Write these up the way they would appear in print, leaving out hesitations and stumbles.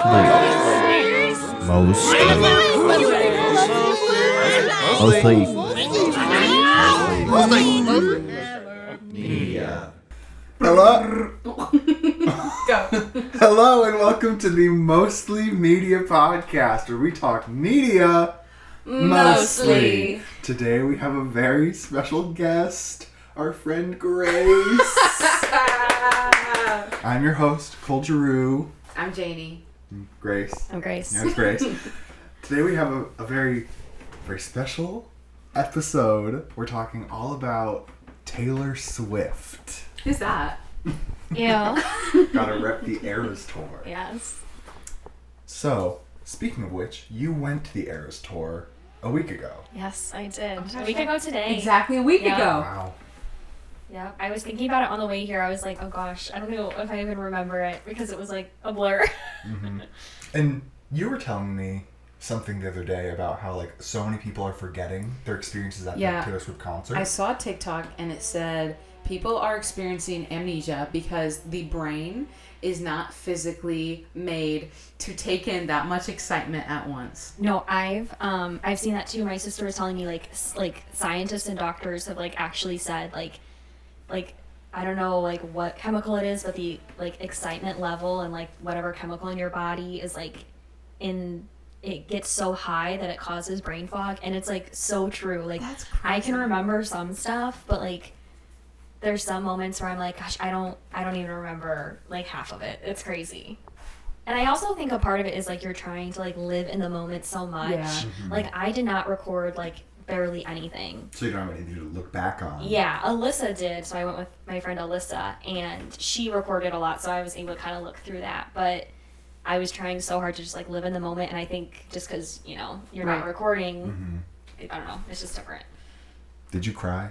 Media. Hello. Go. Hello and welcome to the Mostly Media podcast, where we talk media mostly. Today we have a very special guest, our friend Grace. I'm your host, Cole Giroux. I'm Janie. Grace. I'm Grace. Yeah, it's Grace. Today we have a very, very special episode. We're talking all about Taylor Swift. Who's that? Yeah. Gotta rep the Eras Tour. Yes. So, speaking of which, you went to the Eras Tour a week ago. Yes, I did. Oh, a week ago today. Exactly a week ago. Wow. Yeah. I was thinking about it on the way here. I was like, oh gosh, I don't know if I even remember it because it was like a blur. Mm-hmm. And you were telling me something the other day about how like so many people are forgetting their experiences at the Taylor Swift concert. I saw a TikTok and it said people are experiencing amnesia because the brain is not physically made to take in that much excitement at once. No, I've seen that too. My sister was telling me like scientists and doctors have like actually said like I don't know like what chemical it is, but the like excitement level and like whatever chemical in your body is like it gets so high that it causes brain fog, and it's like so true. Like that's crazy. I can remember some stuff, but like there's some moments where I'm like, gosh, I don't even remember like half of it. It's crazy. And I also think a part of it is like you're trying to like live in the moment so much. Yeah. Mm-hmm. Like I did not record like barely anything. So you don't have anything to look back on. Yeah, Alyssa did. So I went with my friend Alyssa, and she recorded a lot, so I was able to kind of look through that. But I was trying so hard to just like live in the moment, and I think just because you're not recording, I don't know, it's just different. Did you cry?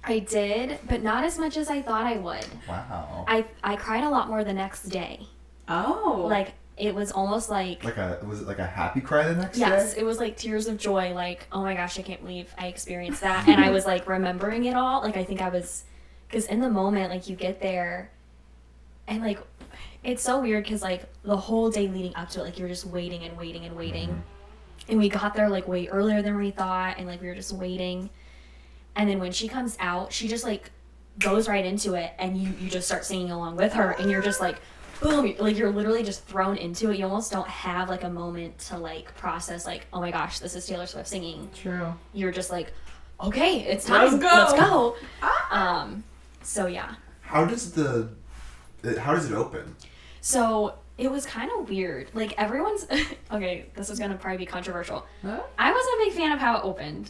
I did, but not as much as I thought I would. Wow. I cried a lot more the next day. Oh. Like it was almost like was it like a happy cry the next day? Yes, it was like tears of joy, like, oh my gosh, I can't believe I experienced that. And I was like remembering it all. Like I think I was, because in the moment, like you get there and like it's so weird because like the whole day leading up to it, like you're just waiting and waiting and waiting. Mm-hmm. And we got there like way earlier than we thought, and like we were just waiting. And then when she comes out, she just like goes right into it, and you just start singing along with her, and you're just like, boom, like you're literally just thrown into it. You almost don't have like a moment to like process like, oh my gosh, this is Taylor Swift singing. True. You're just like, okay, it's time. Let's go. So yeah. How does it open? So it was kind of weird. Like everyone's okay, this is gonna probably be controversial. Huh? I wasn't a big fan of how it opened.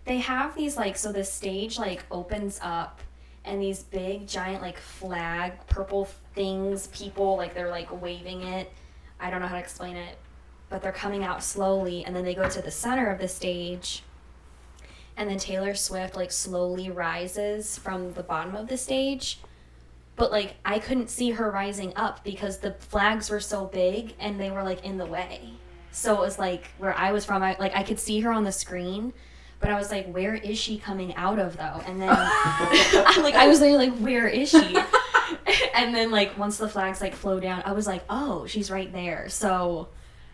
They have these like, so the stage like opens up, and these big giant like flag purple things, people like they're like waving it. I don't know how to explain it, but they're coming out slowly, and then they go to the center of the stage, and then Taylor Swift like slowly rises from the bottom of the stage. But like I couldn't see her rising up because the flags were so big and they were like in the way. So it was like where I was from, I could see her on the screen, but I was like, where is she coming out of though? And then I was there like, where is she? And then like once the flags like flow down, I was like, oh, she's right there. So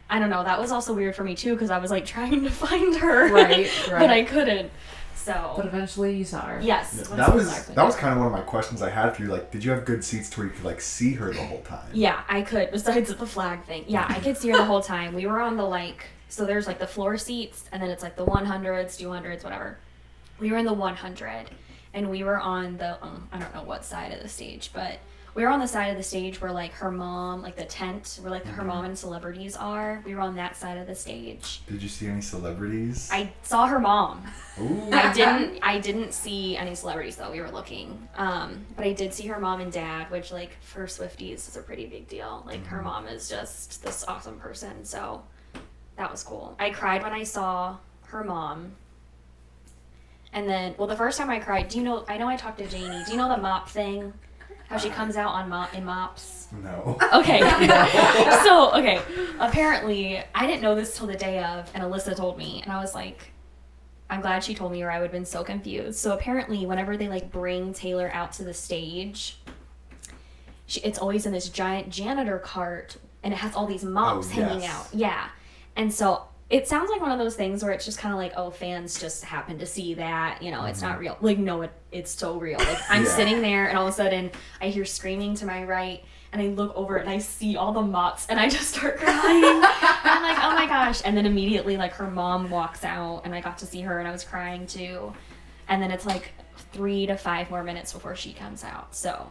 I don't know, that was also weird for me too, because I was like trying to find her, right. But I couldn't. So but eventually you saw her. Yes. That was kind of one of my questions I had for you. Like, did you have good seats to where you could like see her the whole time? Yeah, I could. Besides the flag thing, yeah, I could see her the whole time. We were on the like, so there's like the floor seats, and then it's like the 100s, 200s, whatever. We were in the 100, and we were on the I don't know what side of the stage, but we were on the side of the stage where like her mom, like the tent where like her mom and celebrities are. We were on that side of the stage. Did you see any celebrities? I saw her mom. Ooh. I didn't see any celebrities though. We were looking, but I did see her mom and dad, which like for Swifties is a pretty big deal. Like her mom is just this awesome person, so that was cool. I cried when I saw her mom. And then, well, the first time I cried, I know I talked to Janie. Do you know the mop thing? How she comes out in mops? No. Okay. So, okay. Apparently, I didn't know this till the day of, and Alyssa told me, and I was like, I'm glad she told me, or I would have been so confused. So apparently, whenever they like bring Taylor out to the stage, it's always in this giant janitor cart and it has all these mops hanging out. Yeah. And so it sounds like one of those things where it's just kind of like, oh, fans just happen to see that, you know, it's not real. Like, no, it's so real. Like, I'm sitting there, and all of a sudden, I hear screaming to my right, and I look over, and I see all the mops, and I just start crying. I'm like, oh my gosh. And then immediately, like, her mom walks out, and I got to see her, and I was crying too. And then it's like 3 to 5 more minutes before she comes out. So,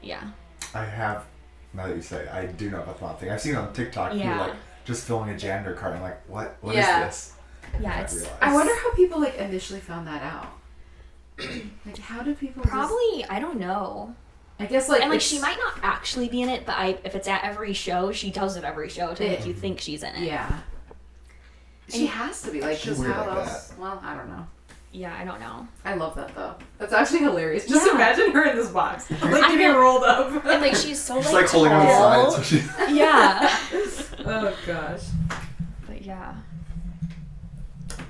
yeah. I have, now that you say, I do know about the mop thing. I've seen it on TikTok. Yeah. Like, just filming a janitor cart. I'm like, what is this? Yeah, it's... I wonder how people, like, initially found that out. Like, how do people Probably, I don't know. I guess, like... And, like, she might not actually be in it, but if it's at every show, she does it every show to make you think she's in it. Yeah. She has to be, like, She's because weird how like else... Well, I don't know. Yeah, I don't know. I love that, though. That's actually hilarious. Just Yeah. imagine her in this box. Like, I getting know. rolled up. And, like, she's so, She's like, like holding on the tall. side. So she... Yeah. Oh, gosh. But, yeah.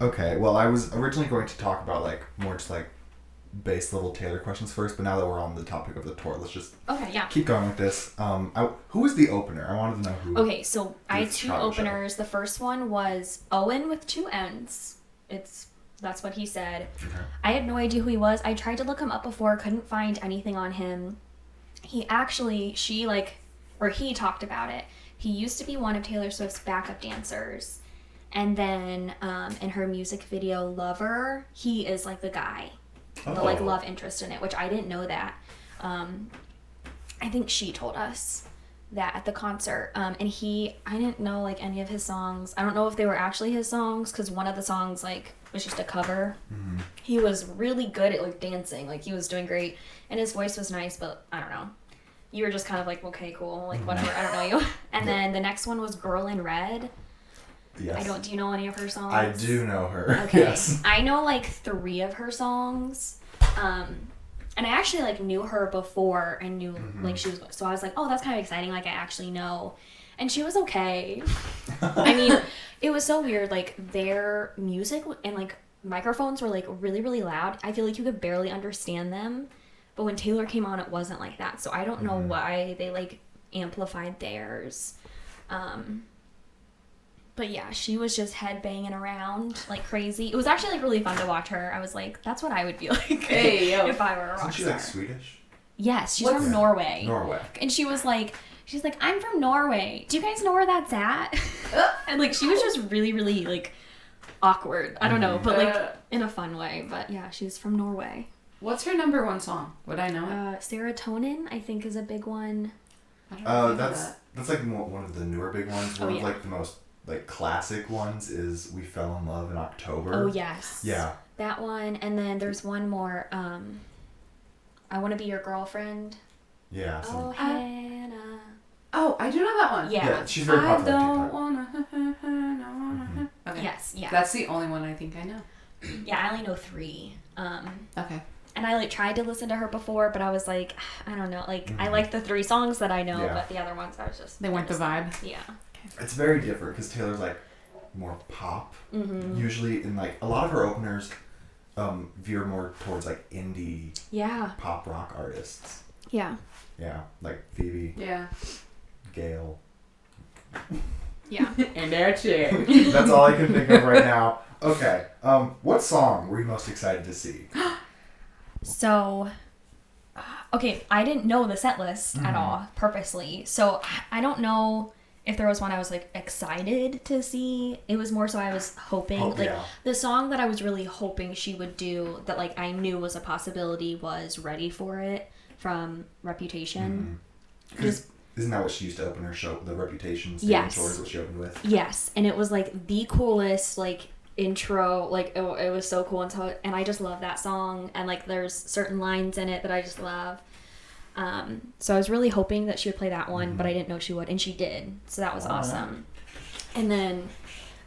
Okay, well, I was originally going to talk about, like, more just, like, base level Taylor questions first, but now that we're on the topic of the tour, let's just Okay, yeah. keep going with this. Who was the opener? I wanted to know who. Okay, so I had Who's 2 Chicago openers. The first one was Owen with 2 N's. That's what he said. Okay. I had no idea who he was. I tried to look him up before, couldn't find anything on him. He talked about it. He used to be one of Taylor Swift's backup dancers. And then in her music video Lover, he is like the guy. The like love interest in it, which I didn't know that. I think she told us that at the concert. And I didn't know like any of his songs. I don't know if they were actually his songs, because one of the songs like was just a cover. Mm-hmm. He was really good at like dancing. Like he was doing great, and his voice was nice, but I don't know. You were just kind of like, okay, cool, like whatever. I don't know you. And then the next one was Girl in Red. Yes. Do you know any of her songs? I do know her. Okay. Yes. I know like 3 of her songs. And I actually like knew her before and knew like she was, so I was like, oh, that's kind of exciting. Like I actually know. And she was okay. I mean, it was so weird. Like their music and like microphones were like really, really loud. I feel like you could barely understand them. But when Taylor came on, it wasn't like that. So I don't know why they like amplified theirs. But yeah, she was just headbanging around like crazy. It was actually like really fun to watch her. I was like, that's what I would be like if I were a rock Isn't she star. like Swedish? Yes, she's from Norway. Norway. And she's like, I'm from Norway. Do you guys know where that's at? And like, she was just really, really like awkward. I don't know, but like in a fun way. But yeah, she's from Norway. What's her number 1 song? Would I know it? Serotonin, I think, is a big one. I don't know that's like one of the newer big ones. One of like the most like classic ones is We Fell in Love in October. Oh yes. Yeah. That one, and then there's one more. I Want to Be Your Girlfriend. Yeah. Oh Hannah. Oh, I do know that one. Yeah. She's very popular. I on don't TikTok. wanna. Okay. Yes. Yeah. That's the only one I think I know. Yeah, I only know 3. Okay. And I like tried to listen to her before, but I was like, I don't know. Like I like the 3 songs that I know, but the other ones I was just They weren't the vibe. Yeah. It's very different because Taylor's like more pop. Usually, in like a lot of her openers, veer more towards like indie pop rock artists. Yeah. Yeah, like Phoebe. Yeah. Gail. Yeah. And that's it. That's all I can think of right now. Okay. What song were you most excited to see? So, okay, I didn't know the set list at all, purposely. So, I don't know if there was one I was, like, excited to see. It was more so I was hoping, the song that I was really hoping she would do that, like, I knew was a possibility was Ready For It from Reputation. Isn't that what she used to open her show, the Reputation tour is what she opened with? Yes, and it was, like, the coolest, like, intro, like it was so cool, and I just love that song, and like there's certain lines in it that I just love. So I was really hoping that she would play that one, but I didn't know she would, and she did, so that was awesome. And then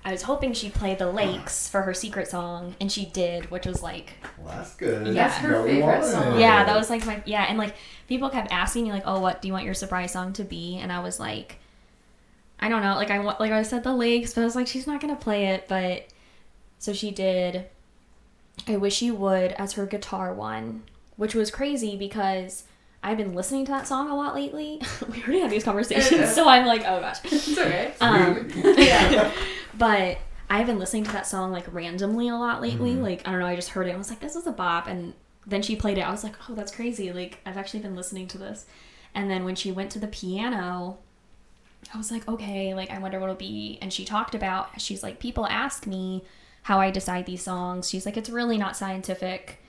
I was hoping she'd play The Lakes for her secret song, and she did, which was like, well, that's good. Yeah. That's her favorite song. Yeah, that was like my and like people kept asking me like, oh, what do you want your surprise song to be? And I was like, I don't know, like I said The Lakes, but I was like, she's not gonna play it, but so she did I Wish You Would as her guitar one, which was crazy because I've been listening to that song a lot lately. We already had these conversations, so I'm like, oh gosh. It's okay. Yeah. But I've been listening to that song like randomly a lot lately. Like, I don't know, I just heard it and I was like, this is a bop. And then she played it. I was like, oh, that's crazy. Like, I've actually been listening to this. And then when she went to the piano, I was like, okay, like, I wonder what it'll be. And she talked about, she's like, people ask me how I decide these songs. She's like, it's really not scientific.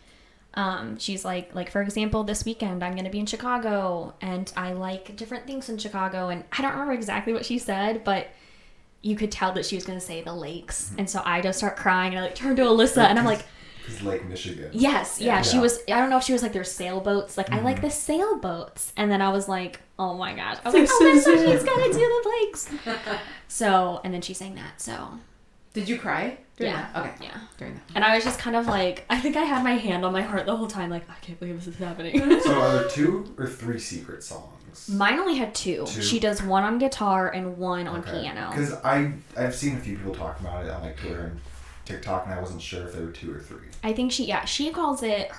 She's like, for example, this weekend I'm going to be in Chicago and I like different things in Chicago. And I don't remember exactly what she said, but you could tell that she was going to say the lakes. And so I just start crying and I like turn to Alyssa and I'm like, it's Lake Michigan. Yes, yeah. She was, I don't know if she was like, there's sailboats. Like, I like the sailboats. And then I was like, oh my gosh. I was like, Alyssa, she's going to do the lakes. So, and then she sang that, so. Did you cry? Yeah. That? Okay. Yeah. During that. And I was just kind of like, I think I had my hand on my heart the whole time. Like, I can't believe this is happening. So are there 2 or 3 secret songs? Mine only had 2. She does one on guitar and one on piano. Because I've seen a few people talk about it on like Twitter and TikTok, and I wasn't sure if there were 2 or 3. I think she calls it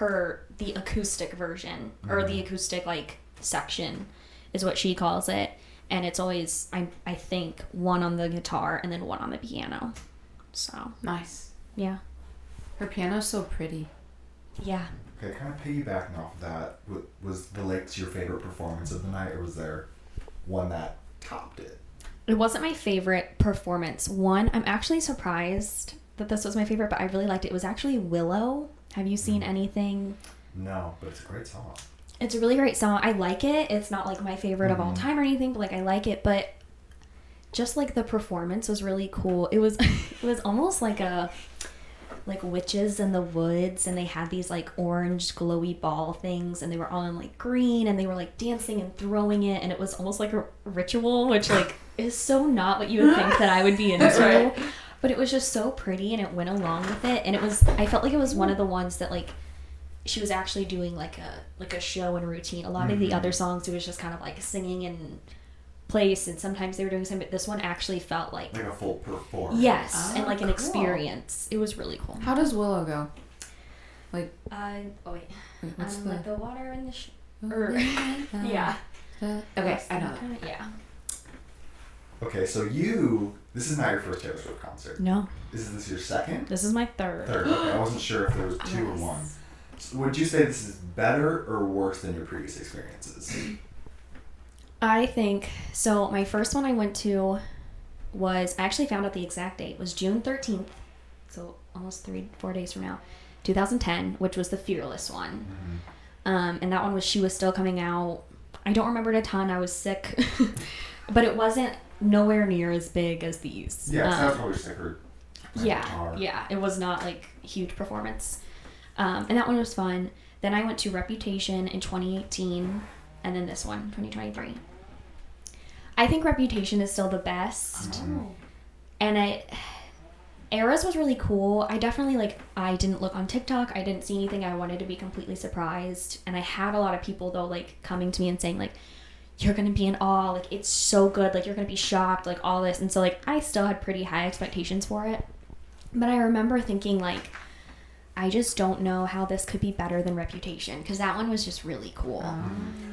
the acoustic version, or the acoustic like section is what she calls it. And it's always, I think, one on the guitar and then one on the piano. So. Nice. Yeah. Her piano's so pretty. Yeah. Okay, kind of piggybacking off of that, was the Lakes your favorite performance of the night, or was there one that topped it? It wasn't my favorite performance. One, I'm actually surprised that this was my favorite, but I really liked it. It was actually Willow. Have you seen anything? No, but it's a great song. It's a really great song. I like it. It's not like my favorite of all time or anything, but like I like it. But just like the performance was really cool. It was almost like witches in the woods, and they had these like orange glowy ball things, and they were all in like green, and they were like dancing and throwing it, and it was almost like a ritual, which like is so not what you would think that I would be into. Right. But it was just so pretty, and it went along with it, and I felt like it was one of the ones that like she was actually doing like a show and routine. A lot of the other songs, it was just kind of like singing in place, and sometimes they were doing something, but this one actually felt like a full performance. Yes, and like an experience. It was really cool. How does Willow go? Like what's the water in the yeah. Okay, I know that. Yeah. Okay, so this is not your first Taylor Swift concert. No. Is this your second? This is my third. Okay, I wasn't sure if there was 2 or 1. So would you say this is better or worse than your previous experiences? I think so. My first one I went to I actually found out the exact date, was June 13th, so almost 3-4 days from now, 2010, which was the Fearless one. And that one she was still coming out. I don't remember it a ton. I was sick, but it wasn't nowhere near as big as these. Yeah, that's probably sicker. Yeah, it was not like huge performance. And that one was fun. Then I went to Reputation in 2018, and then this one, 2023. I think Reputation is still the best. And Eras was really cool. I definitely I didn't look on TikTok. I didn't see anything. I wanted to be completely surprised. And I had a lot of people though coming to me and saying you're going to be in awe. It's so good. You're going to be shocked, all this. And so I still had pretty high expectations for it. But I remember thinking I just don't know how this could be better than Reputation, because that one was just really cool.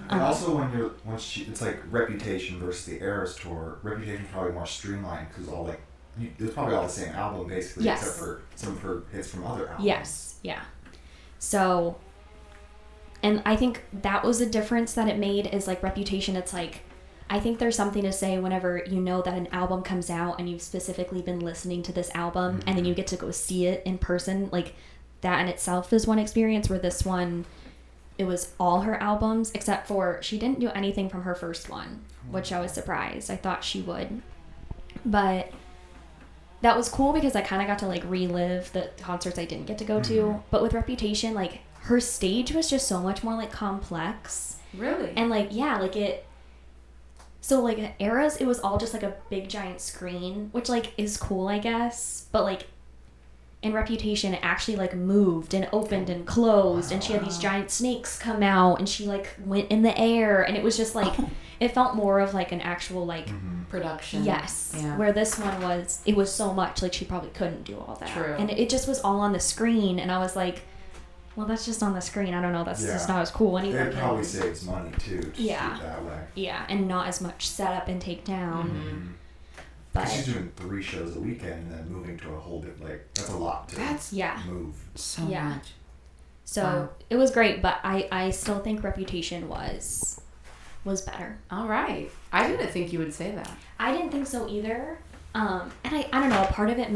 And also it's Reputation versus the Eras tour. Reputation's probably more streamlined because it's probably all the same album basically, except for some of her hits from other albums. Yes, yeah. So, and I think that was a difference that it made is Reputation. It's I think there's something to say whenever you know that an album comes out and you've specifically been listening to this album and then you get to go see it in person. That in itself is one experience, where this one, it was all her albums, except for she didn't do anything from her first one, which I was surprised. I thought she would. But that was cool because I kind of got to relive the concerts I didn't get to go to. But with Reputation, her stage was just so much more complex. Really? And so at Eras, it was all just a big giant screen, which is cool, I guess. But in Reputation, it actually moved and opened and closed, and she had these giant snakes come out, and she went in the air, and it was just it felt more of an actual production. Yes. Yeah. Where this one it was so much she probably couldn't do all that. True. And it just was all on the screen, and I was well, that's just on the screen. I don't know. That's just not as cool anymore. It probably saves money too. Just Yeah. do it that way. Yeah, and not as much setup and takedown. Mm-hmm. But she's doing 3 shows a weekend and then moving to a whole bit that's a lot to move. So much. So it was great, but I still think Reputation was better. All right. I didn't think you would say that. I didn't think so either. And I don't know, part of it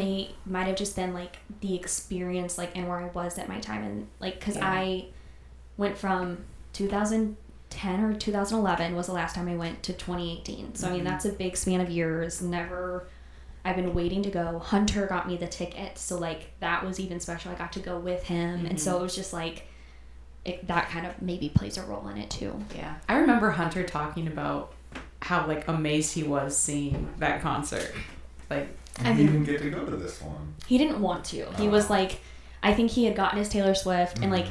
might have just been like the experience, like, and where I was at my time, and like, because I went from 2010 or 2011 was the last time I went to 2018. So I mean, that's a big span of years. I've been waiting to go. Hunter got me the ticket, so like that was even special. I got to go with him, and so it was just like that kind of maybe plays a role in it too. Yeah, I remember Hunter talking about how like amazed he was seeing that concert. Like, and he didn't get to go to this one. He didn't want to. He was like, I think he had gotten his Taylor Swift, and like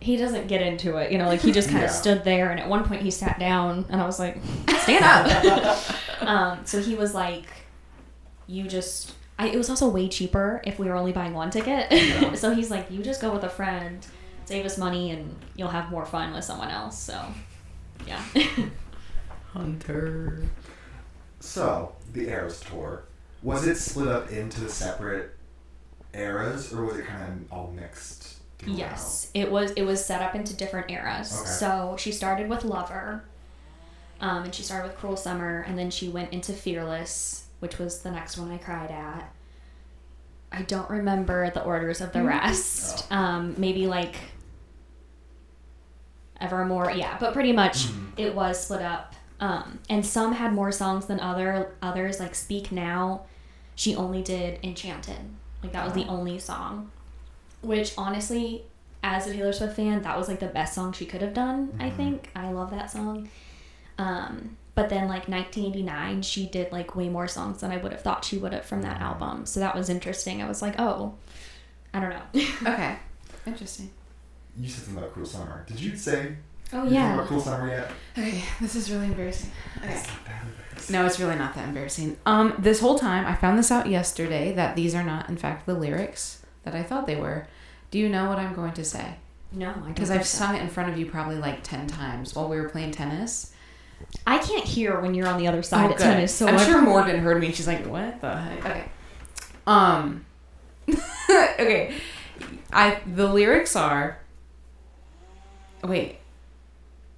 he doesn't get into it, you know, like he just kind of stood there, and at one point he sat down, and I was like, stand up. So he was like, it was also way cheaper if we were only buying one ticket. Yeah. So he's like, you just go with a friend, save us money, and you'll have more fun with someone else. So, yeah. Hunter. So, the Eras tour, was it split up into separate eras, or was it kind of all mixed? Yes, it was set up into different eras. Okay. So she started with Lover, and she started with Cruel Summer, and then she went into Fearless, which was the next one I cried at. I don't remember the orders of the rest. Maybe like Evermore, yeah, but pretty much it was split up. And some had more songs than others, like Speak Now, she only did Enchanted. Like that was the only song. Which honestly, as a Taylor Swift fan, that was like the best song she could have done, I think. I love that song. But then like 1989, she did like way more songs than I would have thought she would have from that album. So that was interesting. I was like, oh, I don't know. Okay. Interesting. You said something about Cruel Summer. Did you say? Oh, yeah. About Cruel Summer yet? Okay, this is really embarrassing. Okay. It's not that embarrassing. No, it's really not that embarrassing. This whole time, I found this out yesterday that these are not, in fact, the lyrics that I thought they were. Do you know what I'm going to say? No, I don't. Because I've sung it in front of you probably like 10 times while we were playing tennis. I can't hear when you're on the other side of tennis. So I'm sure Morgan heard me. She's like, what the heck? Okay. Okay. The lyrics are... Wait.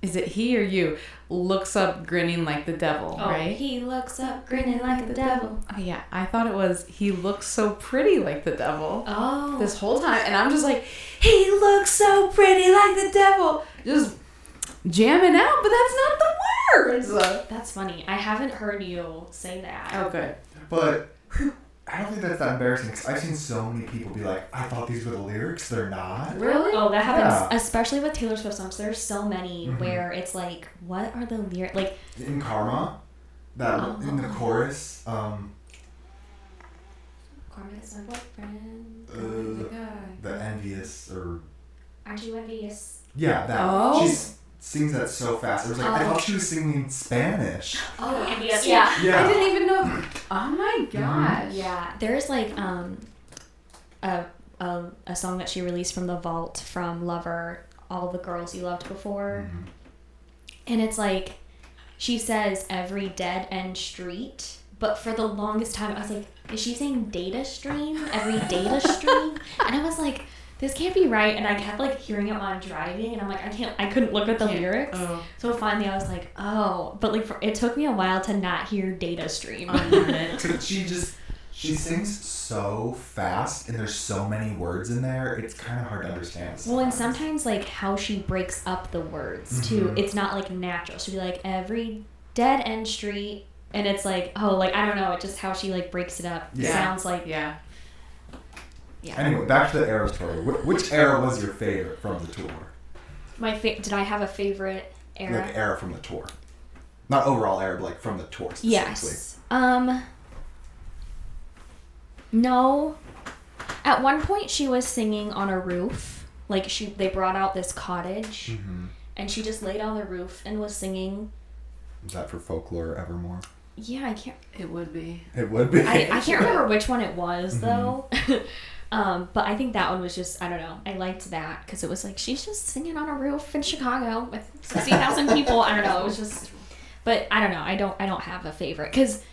Is it he or you? Looks up grinning like the devil, right? He looks up grinning like the devil. Oh, yeah. I thought it was he looks so pretty like the devil. Oh. This whole time. And I'm just like, he looks so pretty like the devil. Just jamming out, but that's not the words. That's funny. I haven't heard you say that. Oh, good. But I don't think that's that embarrassing, because I've seen so many people be like, I thought these were the lyrics. They're not. Really? Oh, that happens, especially with Taylor Swift songs. There's so many where it's like, what are the lyrics? Like in Karma, in the chorus, Karma is my boyfriend. The envious, or aren't you envious? Yeah, that. Oh. She sings that so fast. It was like, I thought she was singing Spanish. Oh, envious. Yeah. I didn't even know. Oh my gosh. Yeah. There's like a song that she released from the vault from Lover, All the Girls You Loved Before. And it's like, she says every dead end street, but for the longest time I was like, is she saying data stream? Every data stream? And I was like, this can't be right. And I kept like hearing it while I'm driving, and I'm like, I couldn't look at the lyrics. So finally I was like, oh, but like it took me a while to not hear data stream. She sings so fast, and there's so many words in there, it's kind of hard to understand sometimes. Well, and sometimes like how she breaks up the words too, it's not like natural. She'll be like, every dead end street, and it's like, oh, like I don't know, it's just how she like breaks it up. It sounds like Anyway, back to the Eras tour. Which era was your favorite from the tour? Did I have a favorite era? Like era from the tour, not overall era, but like from the tour specifically. Yes. No. At one point, she was singing on a roof. Like they brought out this cottage, and she just laid on the roof and was singing. Was that for Folklore Evermore? Yeah, I can't. It would be. It would be. I can't remember which one it was though. But I think that one was just, I don't know. I liked that because it was like she's just singing on a roof in Chicago with 60,000 people. I don't know. It was just, but I don't know. I don't have a favorite because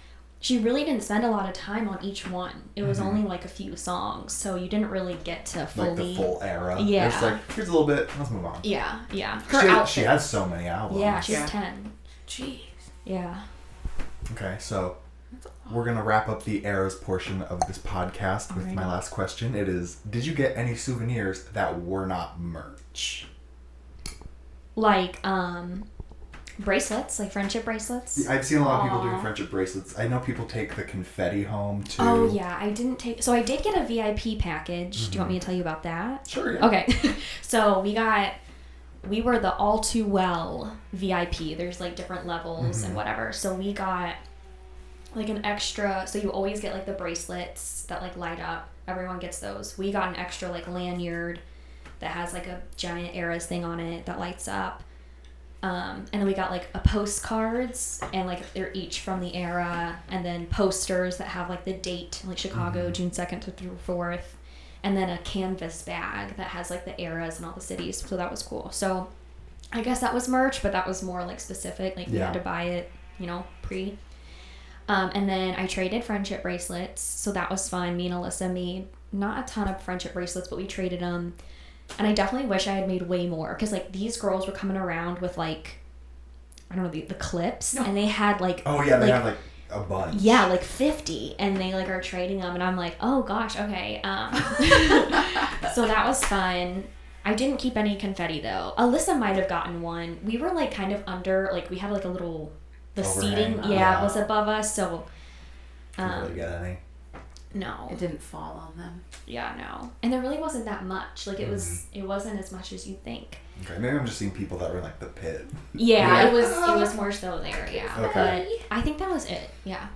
she really didn't spend a lot of time on each one. It was only like a few songs, so you didn't really get to fully like the full era. Yeah. It's like, here's a little bit. Let's move on. Yeah. She has so many albums. Yeah, she's 10. Jeez. Yeah. Okay, so we're going to wrap up the eras portion of this podcast with my last question. It is, did you get any souvenirs that were not merch? Like, bracelets, like friendship bracelets. I've seen a lot of people doing friendship bracelets. I know people take the confetti home, too. Oh, yeah. I did get a VIP package. Do you want me to tell you about that? Sure, yeah. Okay. So we were the all too well VIP. There's like different levels and whatever. So we got like an extra, so you always get like the bracelets that like light up. Everyone gets those. We got an extra like lanyard that has like a giant Eras thing on it that lights up. And then we got like a postcards and like they're each from the era, and then posters that have like the date, like Chicago, June 2nd to 4th. And then a canvas bag that has like the eras and all the cities. So that was cool. So I guess that was merch, but that was more like specific. Like you had to buy it, pre. And then I traded friendship bracelets. So that was fun. Me and Alyssa made not a ton of friendship bracelets, but we traded them. And I definitely wish I had made way more. Because like these girls were coming around with like, I don't know, the clips. No. And they had like... Oh yeah, they had like a bunch. Yeah, like 50, and they like are trading them, and I'm like, oh gosh, okay. So that was fun. I didn't keep any confetti though. Alyssa might have gotten one. We were like kind of under, like we had like a little, the overhang. seating, was above us, so. Didn't really get any. No. It didn't fall on them. Yeah, no. And there really wasn't that much. Like it wasn't as much as you'd think. Okay, maybe I'm just seeing people that were in like the pit. Yeah, it was more so there, yeah. Okay. But I think that was it. Yeah.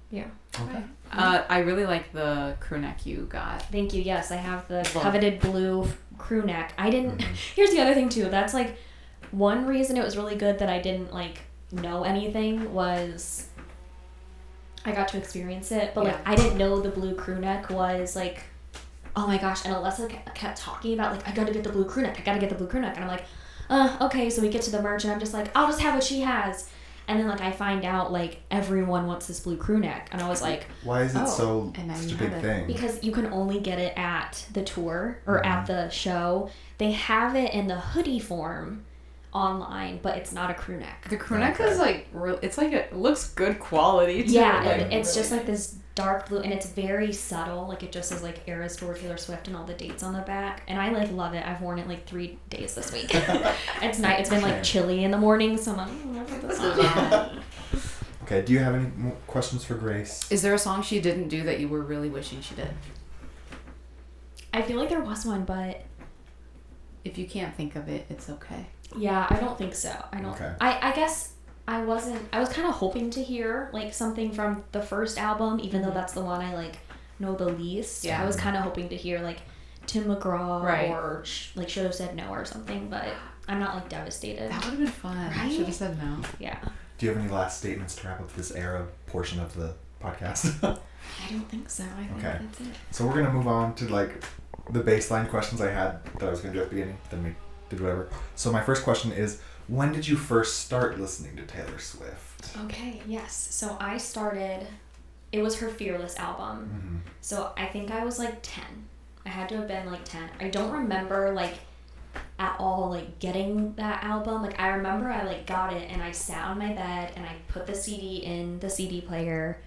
Yeah. Okay. I really like the crew neck you got. Thank you. Yes, I have the coveted blue crew neck. I didn't... Here's the other thing too. That's like one reason it was really good that I didn't like know anything was I got to experience it, but like I didn't know the blue crew neck was like, oh my gosh. And Alyssa kept talking about like, I gotta get the blue crew neck. I gotta get the blue crew neck. And I'm like, okay. So we get to the merch and I'm just like, I'll just have what she has. And then like I find out like everyone wants this blue crew neck. And I was like, why is it such a big thing? Because you can only get it at the tour or at the show. They have it in the hoodie form online, but it's not a crew neck. The crew neck is like it's like it looks good quality too. Yeah, like, it's just like this dark blue, and it's very subtle. Like it just says like Eras Tour Taylor Swift and all the dates on the back, and I like love it. I've worn it like 3 days this week. It's night. It's been like chilly in the morning, so I'm like, I'll put this on. Okay, do you have any more questions for Grace? Is there a song she didn't do that you were really wishing she did? I feel like there was one, but if you can't think of it, it's okay. Yeah, I don't think so. I don't. Okay. I guess I was kind of hoping to hear like something from the first album, even though that's the one I like know the least. Yeah. I was kind of hoping to hear like Tim McGraw or like Should Have Said No or something, but I'm not like devastated. That would have been fun. I should have said no. Yeah. Do you have any last statements to wrap up this era portion of the podcast? I don't think so. I think that's it. So we're gonna move on to like the baseline questions I had that I was gonna do at the beginning. Then we did whatever. So my first question is, when did you first start listening to Taylor Swift? Okay, yes. So I started, it was her Fearless album. Mm-hmm. So I think I was like 10. I had to have been like 10. I don't remember like at all like getting that album. Like I remember I like got it and I sat on my bed and I put the CD in the CD player.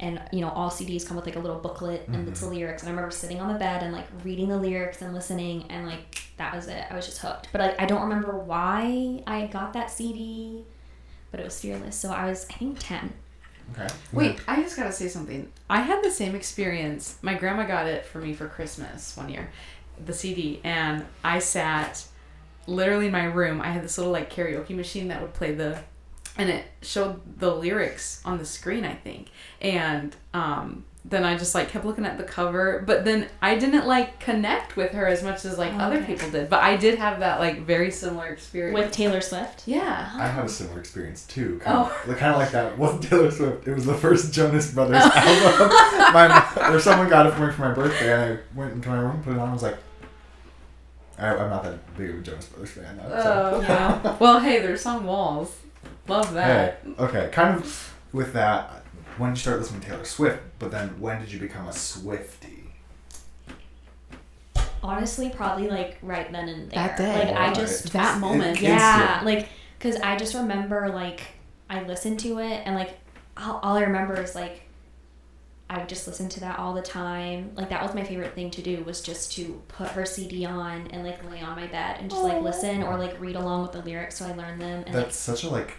And, you know, all CDs come with, like, a little booklet and it's the lyrics. And I remember sitting on the bed and, like, reading the lyrics and listening. And, like, that was it. I was just hooked. But, like, I don't remember why I got that CD. But it was Fearless. So I was, I think, 10. Okay. Wait, I just got to say something. I had the same experience. My grandma got it for me for Christmas one year. The CD. And I sat literally in my room. I had this little, like, karaoke machine that would play the and it showed the lyrics on the screen, I think. And then I just like kept looking at the cover, but then I didn't like connect with her as much as like other people did. But I did have that like very similar experience with Taylor Swift. Yeah, I had a similar experience too. Kind of like that. It wasn't Taylor Swift. It was the first Jonas Brothers album. Or someone got it for me for my birthday, and I went into my room, put it on, and was like, I'm not that big of a Jonas Brothers fan now. So. Yeah. Well, hey, their song Walls. Love that. Hey, okay, kind of with that. When did you start listening to Taylor Swift? But then when did you become a Swiftie? Honestly, probably like right then and there. That day. Like that moment. Yeah. Like, cause I just remember like I listened to it and like all I remember is like I would just listen to that all the time. Like that was my favorite thing to do, was just to put her CD on and like lay on my bed and just like listen or like read along with the lyrics so I learned them. And that's such a like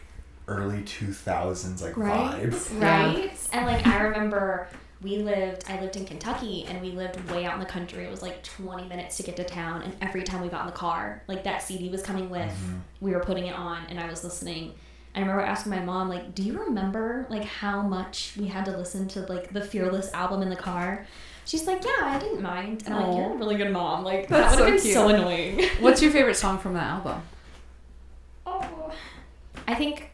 early 2000s like vibe. Right? And like I remember I lived in Kentucky and we lived way out in the country. It was like 20 minutes to get to town, and every time we got in the car, like that CD was coming with, we were putting it on and I was listening. I remember asking my mom, like, do you remember like how much we had to listen to like the Fearless album in the car? She's like, yeah, I didn't mind. And I'm like, you're a really good mom. Like, that would have been so annoying. What's your favorite song from that album? I think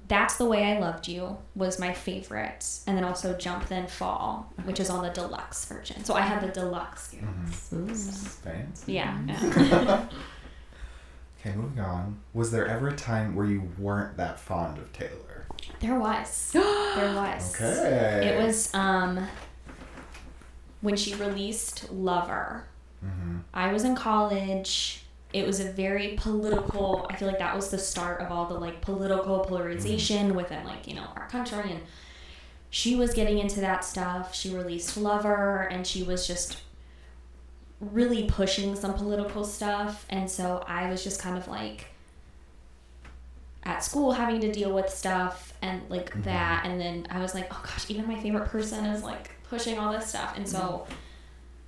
That's the Way I Loved You was my favorite, and then also Jump Then Fall, which is on the deluxe version. So I had the deluxe. Fans? Yeah. Okay, moving on. Was there ever a time where you weren't that fond of Taylor? There was. There was. Okay. It was when she released Lover. I was in college. It was a very political, I feel like that was the start of all the like political polarization within like, you know, our country, and she was getting into that stuff. She released Lover and she was just really pushing some political stuff, and so I was just kind of like at school having to deal with stuff and like that, and then I was like, oh gosh, even my favorite person is like pushing all this stuff, and so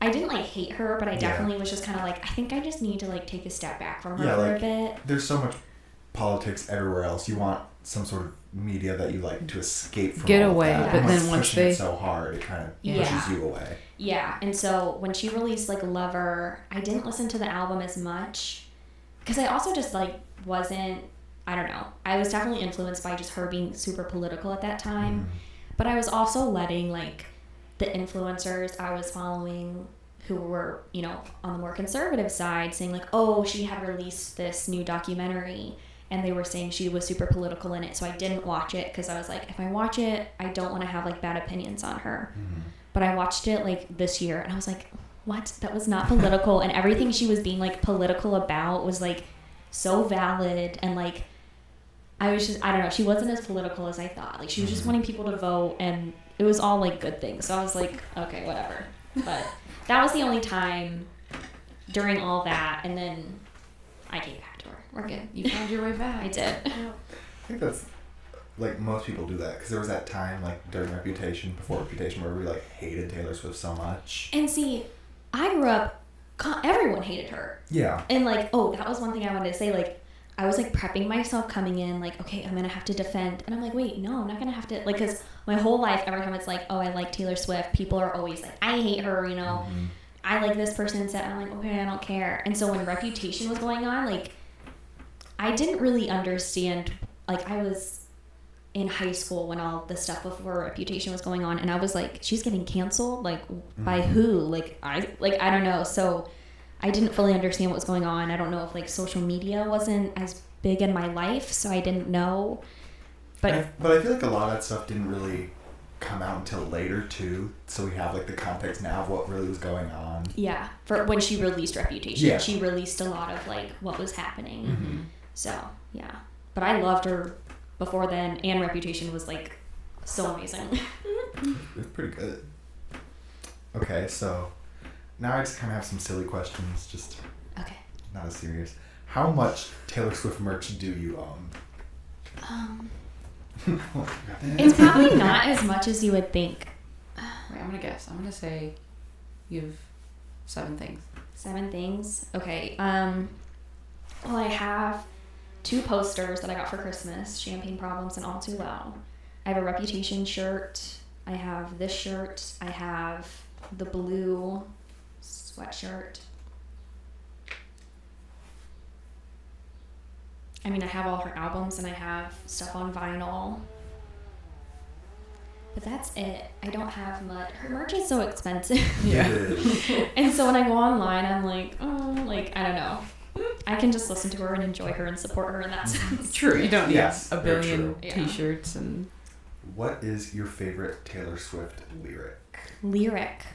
I didn't like hate her, but I definitely was just kind of like, I think I just need to like take a step back from her for a bit. There's so much politics everywhere else. You want some sort of media that you like to escape from. Get all away, that. but then once pushing it so hard, it kind of pushes you away. Yeah, and so when she released like Lover, I didn't listen to the album as much because I also just like wasn't, I don't know. I was definitely influenced by just her being super political at that time, but I was also letting like the influencers I was following who were, you know, on the more conservative side saying like, oh, she had released this new documentary and they were saying she was super political in it. So I didn't watch it because I was like, if I watch it, I don't want to have like bad opinions on her. But I watched it like this year and I was like, what? That was not political. And everything she was being like political about was like so valid. And like, I don't know, she wasn't as political as I thought. Like she was just wanting people to vote and it was all like good things. So I was like, okay, whatever. But that was the only time during all that, and then I came back to her. We're good. You found your way back. I did. I think that's like most people do that because there was that time like during before Reputation where we like hated Taylor Swift so much. And see, I grew up, everyone hated her. Yeah. And like, oh, that was one thing I wanted to say. Like, I was like prepping myself coming in, like, okay, I'm gonna have to defend, and I'm like, wait, no, I'm not gonna have to, like, because my whole life, every time it's like, oh, I like Taylor Swift, people are always like, I hate her, you know, I like this person instead. I'm like, okay, I don't care. And so when Reputation was going on, like, I didn't really understand, like, I was in high school when all the stuff before Reputation was going on, and I was like, she's getting canceled, like, by who? Like, I don't know. So I didn't fully understand what was going on. I don't know if like social media wasn't as big in my life, so I didn't know. But I feel like a lot of that stuff didn't really come out until later too. So we have like the context now of what really was going on. Yeah, for when she released Reputation, yeah. She released a lot of like what was happening. So yeah, but I loved her before then, and Reputation was like so amazing. It's pretty good. Okay, so. Now I just kind of have some silly questions, just not as serious. How much Taylor Swift merch do you own? It's probably not as much as you would think. Wait, I'm gonna guess. I'm gonna say you've 7 things. 7 things? Okay. Well, I have 2 posters that I got for Christmas, Champagne Problems and All Too Well. I have a Reputation shirt. I have this shirt. I have the blue sweatshirt. I mean, I have all her albums and I have stuff on vinyl. But that's it. I don't have much. Her merch is so expensive. Yeah. And so when I go online, I'm like, oh, like, I don't know. I can just listen to her and enjoy her and support her, and that's true. You don't need Yes, a very billion true. T-shirts and. What is your favorite Taylor Swift lyric? lyric.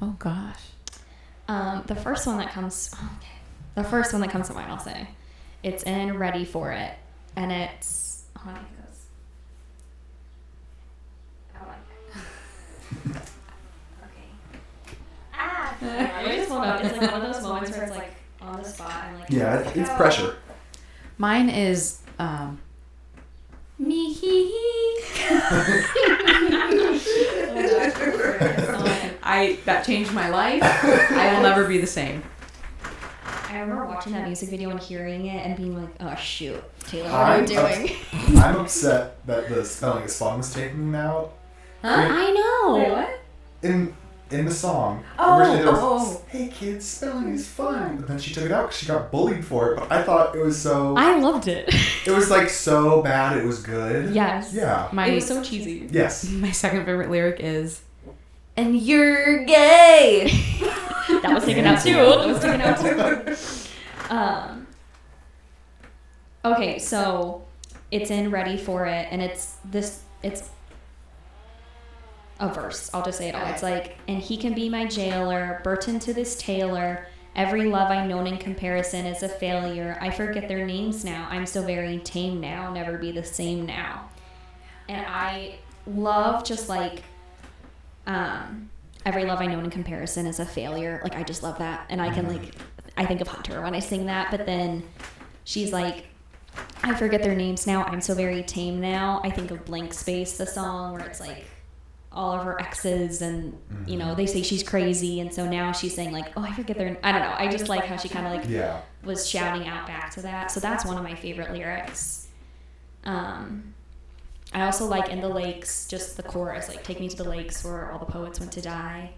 Oh gosh. The first one that comes to mind, I'll say. It's in Ready for It. And it's, hold on, it goes. Okay. I just pulled up. It's like one of those moments where it's like on the spot. I'm like, Yeah, it's pressure. Mine is me hee hee. That changed my life. I will never be the same. I remember watching that music video and hearing it and being like, oh shoot, Taylor, what are you doing? I'm upset that the spelling is fun was taken out. Huh? I know. Wait, what? In the song, Oh, originally there was, oh. hey kids, spelling is fun. But then she took it out because she got bullied for it. But I thought it was so... I loved it. It was like so bad it was good. Yes. Yeah. It was so cheesy. Yes. My second favorite lyric is, and you're gay. That was taken out too. Okay, so it's in Ready for It, and it's a verse. I'll just say it all. It's like, and he can be my jailer, Burton to this tailor. Every love I known in comparison is a failure. I forget their names now. I'm so very tame now. Never be the same now. And I love just like, every love I known in comparison is a failure. Like, I just love that. And I can like, I think of Hunter when I sing that, but then she's like, I forget their names now. I'm so very tame now. I think of Blank Space, the song where it's like all of her exes and, you know, they say she's crazy. And so now she's saying like, oh, I forget their, I don't know. I just like how she kind of like was shouting out back to that. So that's one of my favorite lyrics. I also like In the Lakes, just the chorus, like take me to the lakes where all the poets went to die.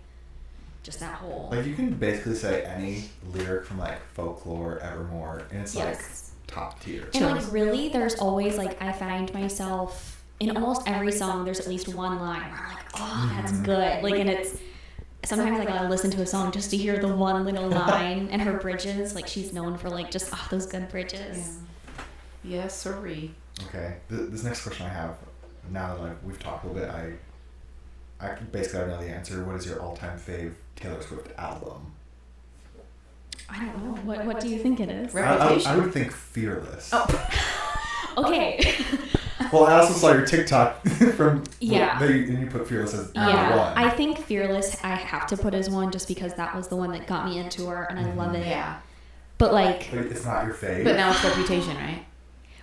Just that whole. Like you can basically say any lyric from like Folklore, Evermore, and it's like top tier. And like really, there's always like, I find myself in almost every song, there's at least one line where I'm like, oh, that's good. Like, and it's, sometimes like I'll listen to a song just to hear the one little line, and her bridges, like she's known for like just, oh, those good bridges. Yeah. Yes, sirree. Okay, this next question I have, now that we've talked a little bit, I basically already know the answer. What is your all-time fave Taylor Swift album? I don't know. What do you think it is? I would think Fearless. Oh. Okay. Well, I also saw your TikTok from and you put Fearless as number one. I think Fearless I have to put as one just because that was the one that got me into her and I love it. Yeah. But like, but it's not your fave. But now it's Reputation, right?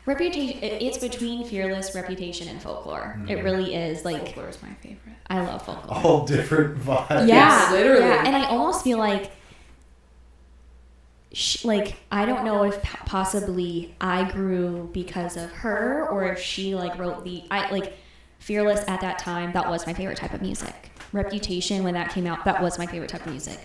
Reputation. It's between Fearless, Reputation, and Folklore. It really is. Like, Folklore is my favorite. I love Folklore. All different vibes. Yeah, literally. Yeah. And I almost feel like, I don't know if possibly I grew because of her or if she like wrote Fearless at that time. That was my favorite type of music. Reputation, when that came out, that was my favorite type of music.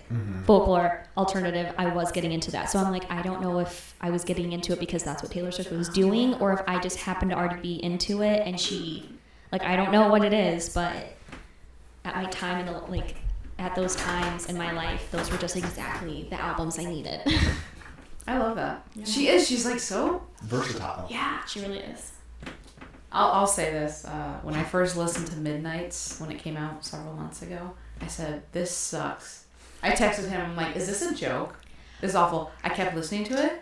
Folklore, alternative, I was getting into that. So I'm like, I don't know if I was getting into it because that's what Taylor Swift was doing or if I just happened to already be into it and she, like, I don't know what it is, but at my time at those times in my life, those were just exactly the albums I needed. I love that. Yeah. She is. She's like so versatile. Yeah, she really is. I'll say this. When I first listened to Midnights, when it came out several months ago, I said, this sucks. I texted him, I'm like, is this a joke? This is awful. I kept listening to it.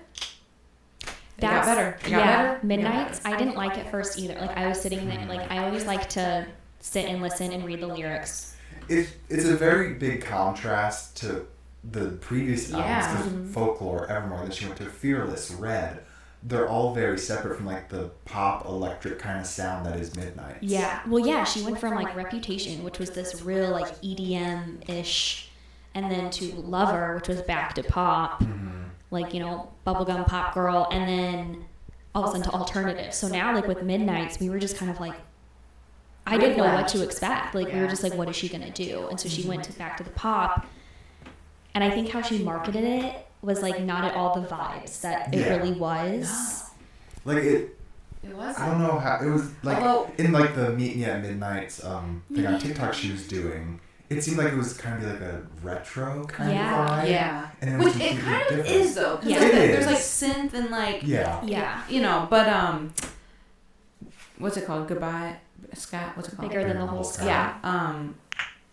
It got better. It got better. Midnights, I didn't like it first either. Like, I was sitting there, like, I always like to sit and listen and read the lyrics. It's a very big contrast to the previous albums, because Folklore, Evermore, then she went to Fearless, Red. They're all very separate from like the pop electric kind of sound that is Midnight. Yeah. Well, yeah, she went from like Reputation, which was this real like EDM-ish, and then to Lover, which was back to pop, like, you know, bubblegum pop girl, and then all of a sudden to alternative. So now, like with Midnights, we were just kind of like, I didn't know what to expect. Like we were just like, what is she gonna do? And so she went back to the pop. And I think how she marketed it was like not at all the vibes that it really was. Like it was. I don't know how it was like in like the Meet Me at Midnight's thing on TikTok she was doing. It seemed like it was kind of like a retro kind of vibe. Yeah. And Which it kind of different. is though. Yeah. There's like synth and like Yeah. You know, but what's it called? Goodbye, Scott. What's it called? Bigger than the whole sky. Yeah.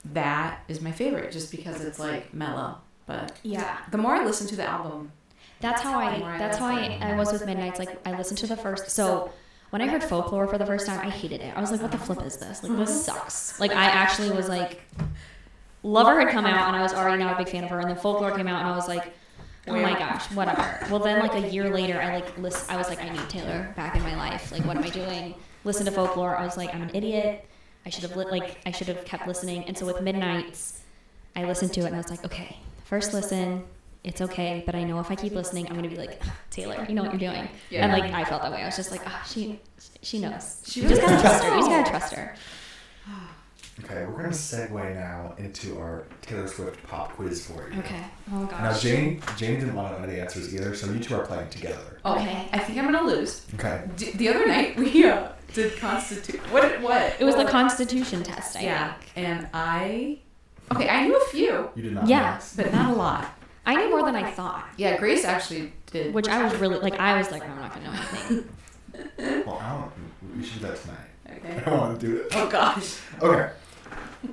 That is my favorite, just because it's like mellow. But the more I listen to the album, that's how I was with Midnights. Like I listened to the first. So when I heard Folklore for the first time, I hated it. I was like, what the flip is this? Like this sucks. Like I actually was like, Lover had come out and I was already now a big fan of her, and then Folklore came out and I was like, oh my gosh, whatever. Well then like a year later, I was like, I need Taylor back in my life. Like what am I doing? Listen to Folklore. I was like, I'm an idiot. I should have kept listening. And so with Midnights, I listened to it and I was like, okay, first listen, it's okay, but I know if I keep listening, I'm gonna be like, Taylor, you know what you're doing. Yeah. And like I felt that way. I was just like, she knows. You just gotta trust her. You just gotta trust her. Okay, we're gonna segue now into our Taylor Swift pop quiz for you. Okay. Oh gosh. Now Jane didn't want to know the answers either, so you two are playing together. Okay. I think I'm gonna lose. Okay. The other night we did Constitution. What? It was the Constitution test. I think. And I knew a few. You did not. Yeah, but not a lot. I knew more than I thought. Yeah, Grace actually did. Which I was really like. I was like, I'm not gonna know anything. Well, we should do that tonight. Okay. I don't want to do it. Oh gosh. Okay.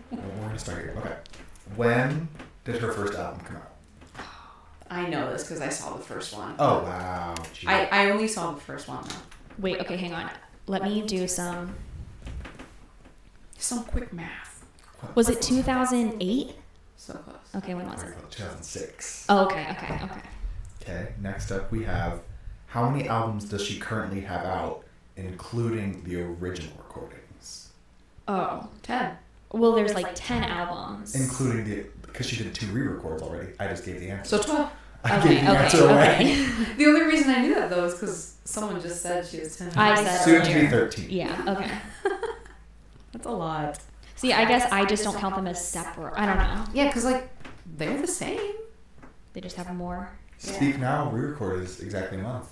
Well, we're gonna start here. Okay. When did her first album come out? I know this because I saw the first one. Oh wow. I only saw the first one though. Wait. Okay. Hang on. Let me do some quick math. Was it 2008? So close. Okay. When was it? 2006. Oh, okay. Okay. Next up, we have how many albums does she currently have out, including the original recordings? Oh. 10. Well, there's like 10 albums. Including because she did 2 re-records already. I just gave the answer. So 12. I gave the answer away. The only reason I knew that though is because someone just said she was 10. I said soon to be 13. Yeah. Okay. That's a lot. See, I guess I just don't count them as separate. I don't know. Yeah, because like they're the same. They just have more. Speak Now re-record is exactly a month.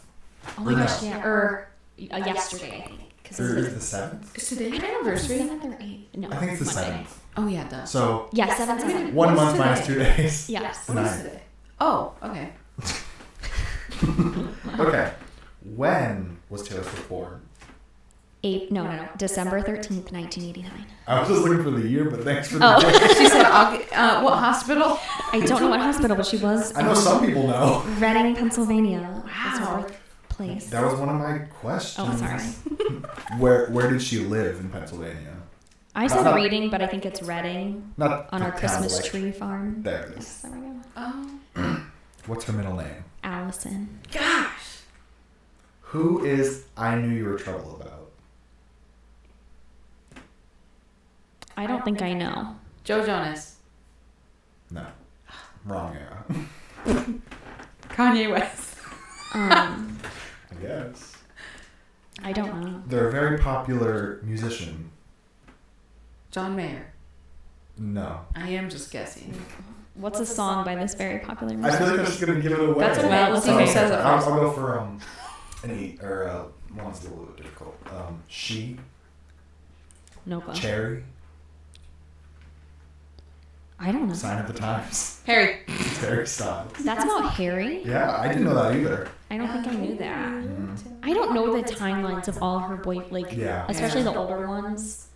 Oh my gosh, yeah. Or yesterday, I think. Or is it the 7th? Is today your anniversary? 7th or 8th? No. I think it's the Monday. 7th. Oh yeah, it does. So yeah, 7th. 1 month minus 2 days. Yes. What is today? Oh, okay. Okay. When was Taylor Swift born? December 13th, 1989. I was just looking for the year, but thanks for the day. She said, what hospital? I don't know what hospital, but she was. I know some people know. Reading, Pennsylvania. Wow. That's her birthplace. That was one of my questions. Oh, sorry. Where did she live in Pennsylvania? I said Reading, but I think it's Reading. Not on our town, Christmas like, tree farm. There it is. Yes, there we go. Oh. What's her middle name? Allison. Gosh. Who is I Knew You Were Trouble about? I don't think I know. Joe Jonas. No. Wrong era. Kanye West. I guess. I don't know. They're a very popular musician. John Mayer. No. I am just guessing. What's a song by this very popular I musician? feel like I'm just gonna give it away. That's okay. Well, Let's see who says it I'll first. go for one's a little bit difficult. She. No clue. Cherry. I don't know. Sign of the Times. Harry. It's Harry Styles. That's not Harry. Yeah, I didn't know that either. I don't think I knew that. I don't know the timelines of all her especially the older ones.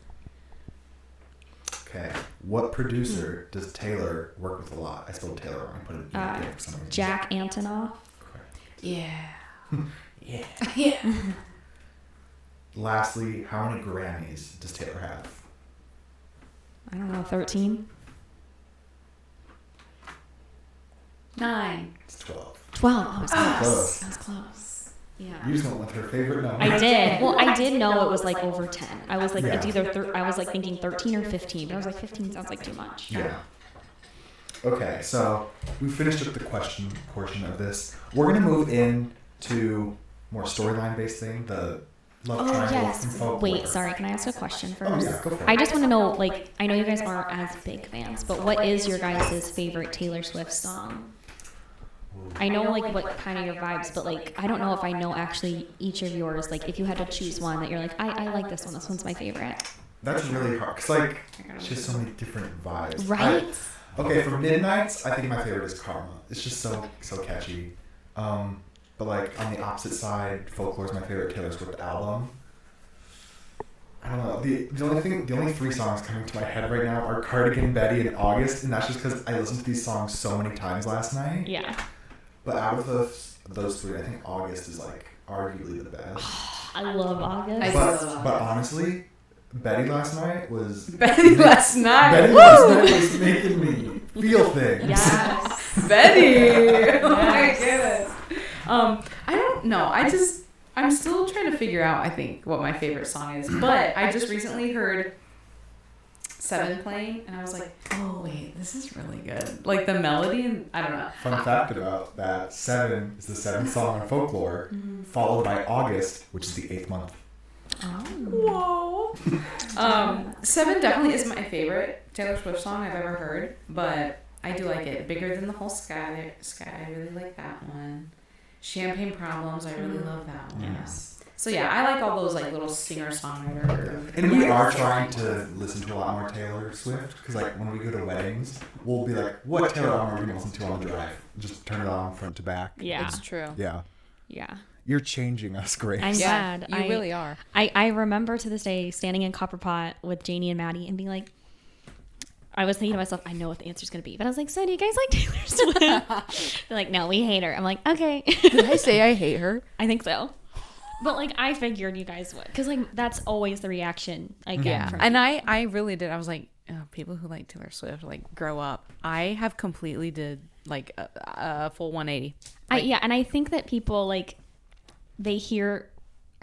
Okay. What producer does Taylor work with a lot? I spelled Taylor wrong. I put it in for some reason. Jack Antonoff. Correct. Yeah. Yeah. Yeah. Lastly, how many Grammys does Taylor have? I don't know, 13? 9. It's 12. 12. I was close. Close. I was close. Yeah. You just went with her favorite number. I did. Well, I did know it was like over 10. I was like, Yeah. it's either, I was like thinking 13 or 15, but I was like, 15 sounds like too much. Yeah. Okay, so we finished up the question portion of this. We're going to move in to more storyline based thing, the love triangle from Folklore. Wait, sorry, can I ask a question first? Yeah, go for it. I just want to know, like, I know you guys aren't as big fans, but what is your guys' favorite Taylor Swift song? I know, like, what kind of your vibes, but, like, I don't know if I know actually each of yours. Like, if you had to choose one that you're like, I like this one. This one's my favorite. That's really hard. Because, like, she has so many different vibes. Right? Okay, for Midnights, I think my favorite is Karma. It's just so catchy. But, like, on the opposite side, Folklore is my favorite Taylor Swift album. I don't know. The only three songs coming to my head right now are Cardigan, Betty, and August, and that's just because I listened to these songs so many times last night. Yeah. But out of those three, I think August is, like, arguably the best. I love August. But honestly, Betty last night was last night was making me feel things. Yes. Betty. Oh my goodness. I don't know. I'm still trying to figure out, I think, what my favorite song is. But I just recently heard Seven playing, and I was like, oh, wait, this is really good. Like, the melody, and I don't know. Fun fact about that, Seven is the seventh song on Folklore, followed by August, which is the 8th month. Oh. Whoa. Seven definitely is my favorite Taylor Swift song I've ever heard, but I do like it. Bigger Than the Whole Sky, I really like that one. Champagne Problems, I really love that one. Yes. So yeah, I like all those like little singer-songwriter. And we are trying to listen to a lot more Taylor Swift, because like when we go to weddings, we'll be like, what Taylor album are we going to listen to on the drive? Just turn it on front to back. Yeah. It's true. Yeah. Yeah. You're changing us, Grace. I'm glad. You really are. I remember to this day standing in Copperpot with Janie and Maddie and being like, I was thinking to myself, I know what the answer's going to be. But I was like, so do you guys like Taylor Swift? They're like, no, we hate her. I'm like, okay. Did I say I hate her? I think so. But, like, I figured you guys would. Because, like, that's always the reaction I get from And I really did. I was like, oh, people who like Taylor Swift, like, grow up. I have completely did, like, a full 180. Like, and I think that people, like, they hear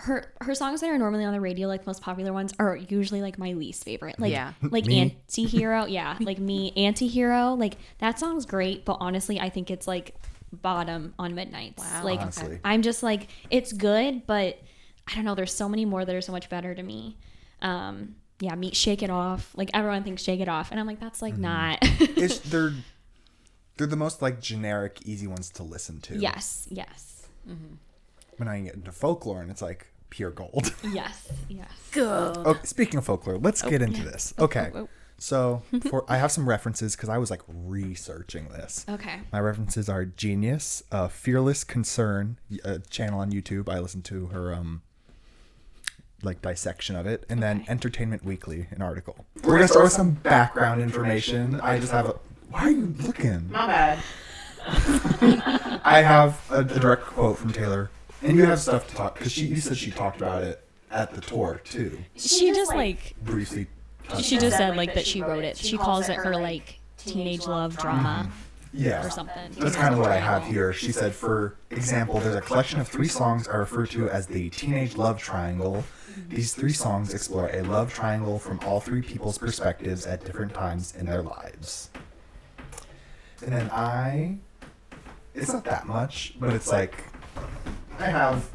her songs that are normally on the radio, like the most popular ones, are usually like my least favorite. Like, like Anti-Hero, like Me, Anti-Hero, like that song's great, but honestly, I think it's like bottom on Midnights. Wow. Like, honestly. I'm just like, it's good, but I don't know. There's so many more that are so much better to me. Shake It Off. Like everyone thinks Shake It Off, and I'm like, that's like not. They're the most like generic, easy ones to listen to. Yes. Mm-hmm. When I get into Folklore, and it's like pure gold. Yes. Good. Okay, speaking of Folklore, let's get into this. Okay, so I have some references because I was like researching this. Okay. My references are Genius, Fearless Concern, a channel on YouTube. I listened to her like dissection of it, and then Entertainment Weekly, an article. We're gonna start with some background information. I just have why are you looking? My bad. I have a direct quote from Taylor. And you have stuff to talk, because you said she talked about it at the tour, too. She just, like, Briefly. she just said, like, that she wrote it. She calls it her, like, teenage love drama Yeah. or something. That's kind of what I have here. She said, for example, there's a collection of 3 songs are referred to as the Teenage Love Triangle. These 3 songs explore a love triangle from all 3 people's perspectives at different times in their lives. And then it's not that much, but it's like, I have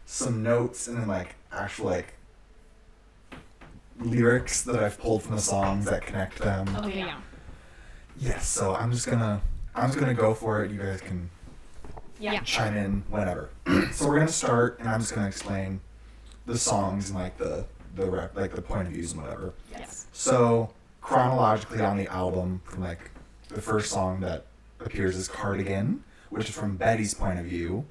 some notes and then like actual like lyrics that I've pulled from the songs that connect them. Oh, yeah. Yes, so I'm just gonna go for it. You guys can chime in whenever. So we're gonna start, and I'm just gonna explain the songs and like the point of views and whatever. Yes. So chronologically on the album, from like the first song that appears is Cardigan, which is from Betty's point of view.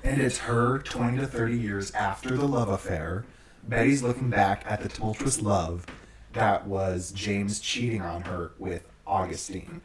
And it's her 20 to 30 years after the love affair. Betty's looking back at the tumultuous love that was James cheating on her with Augustine.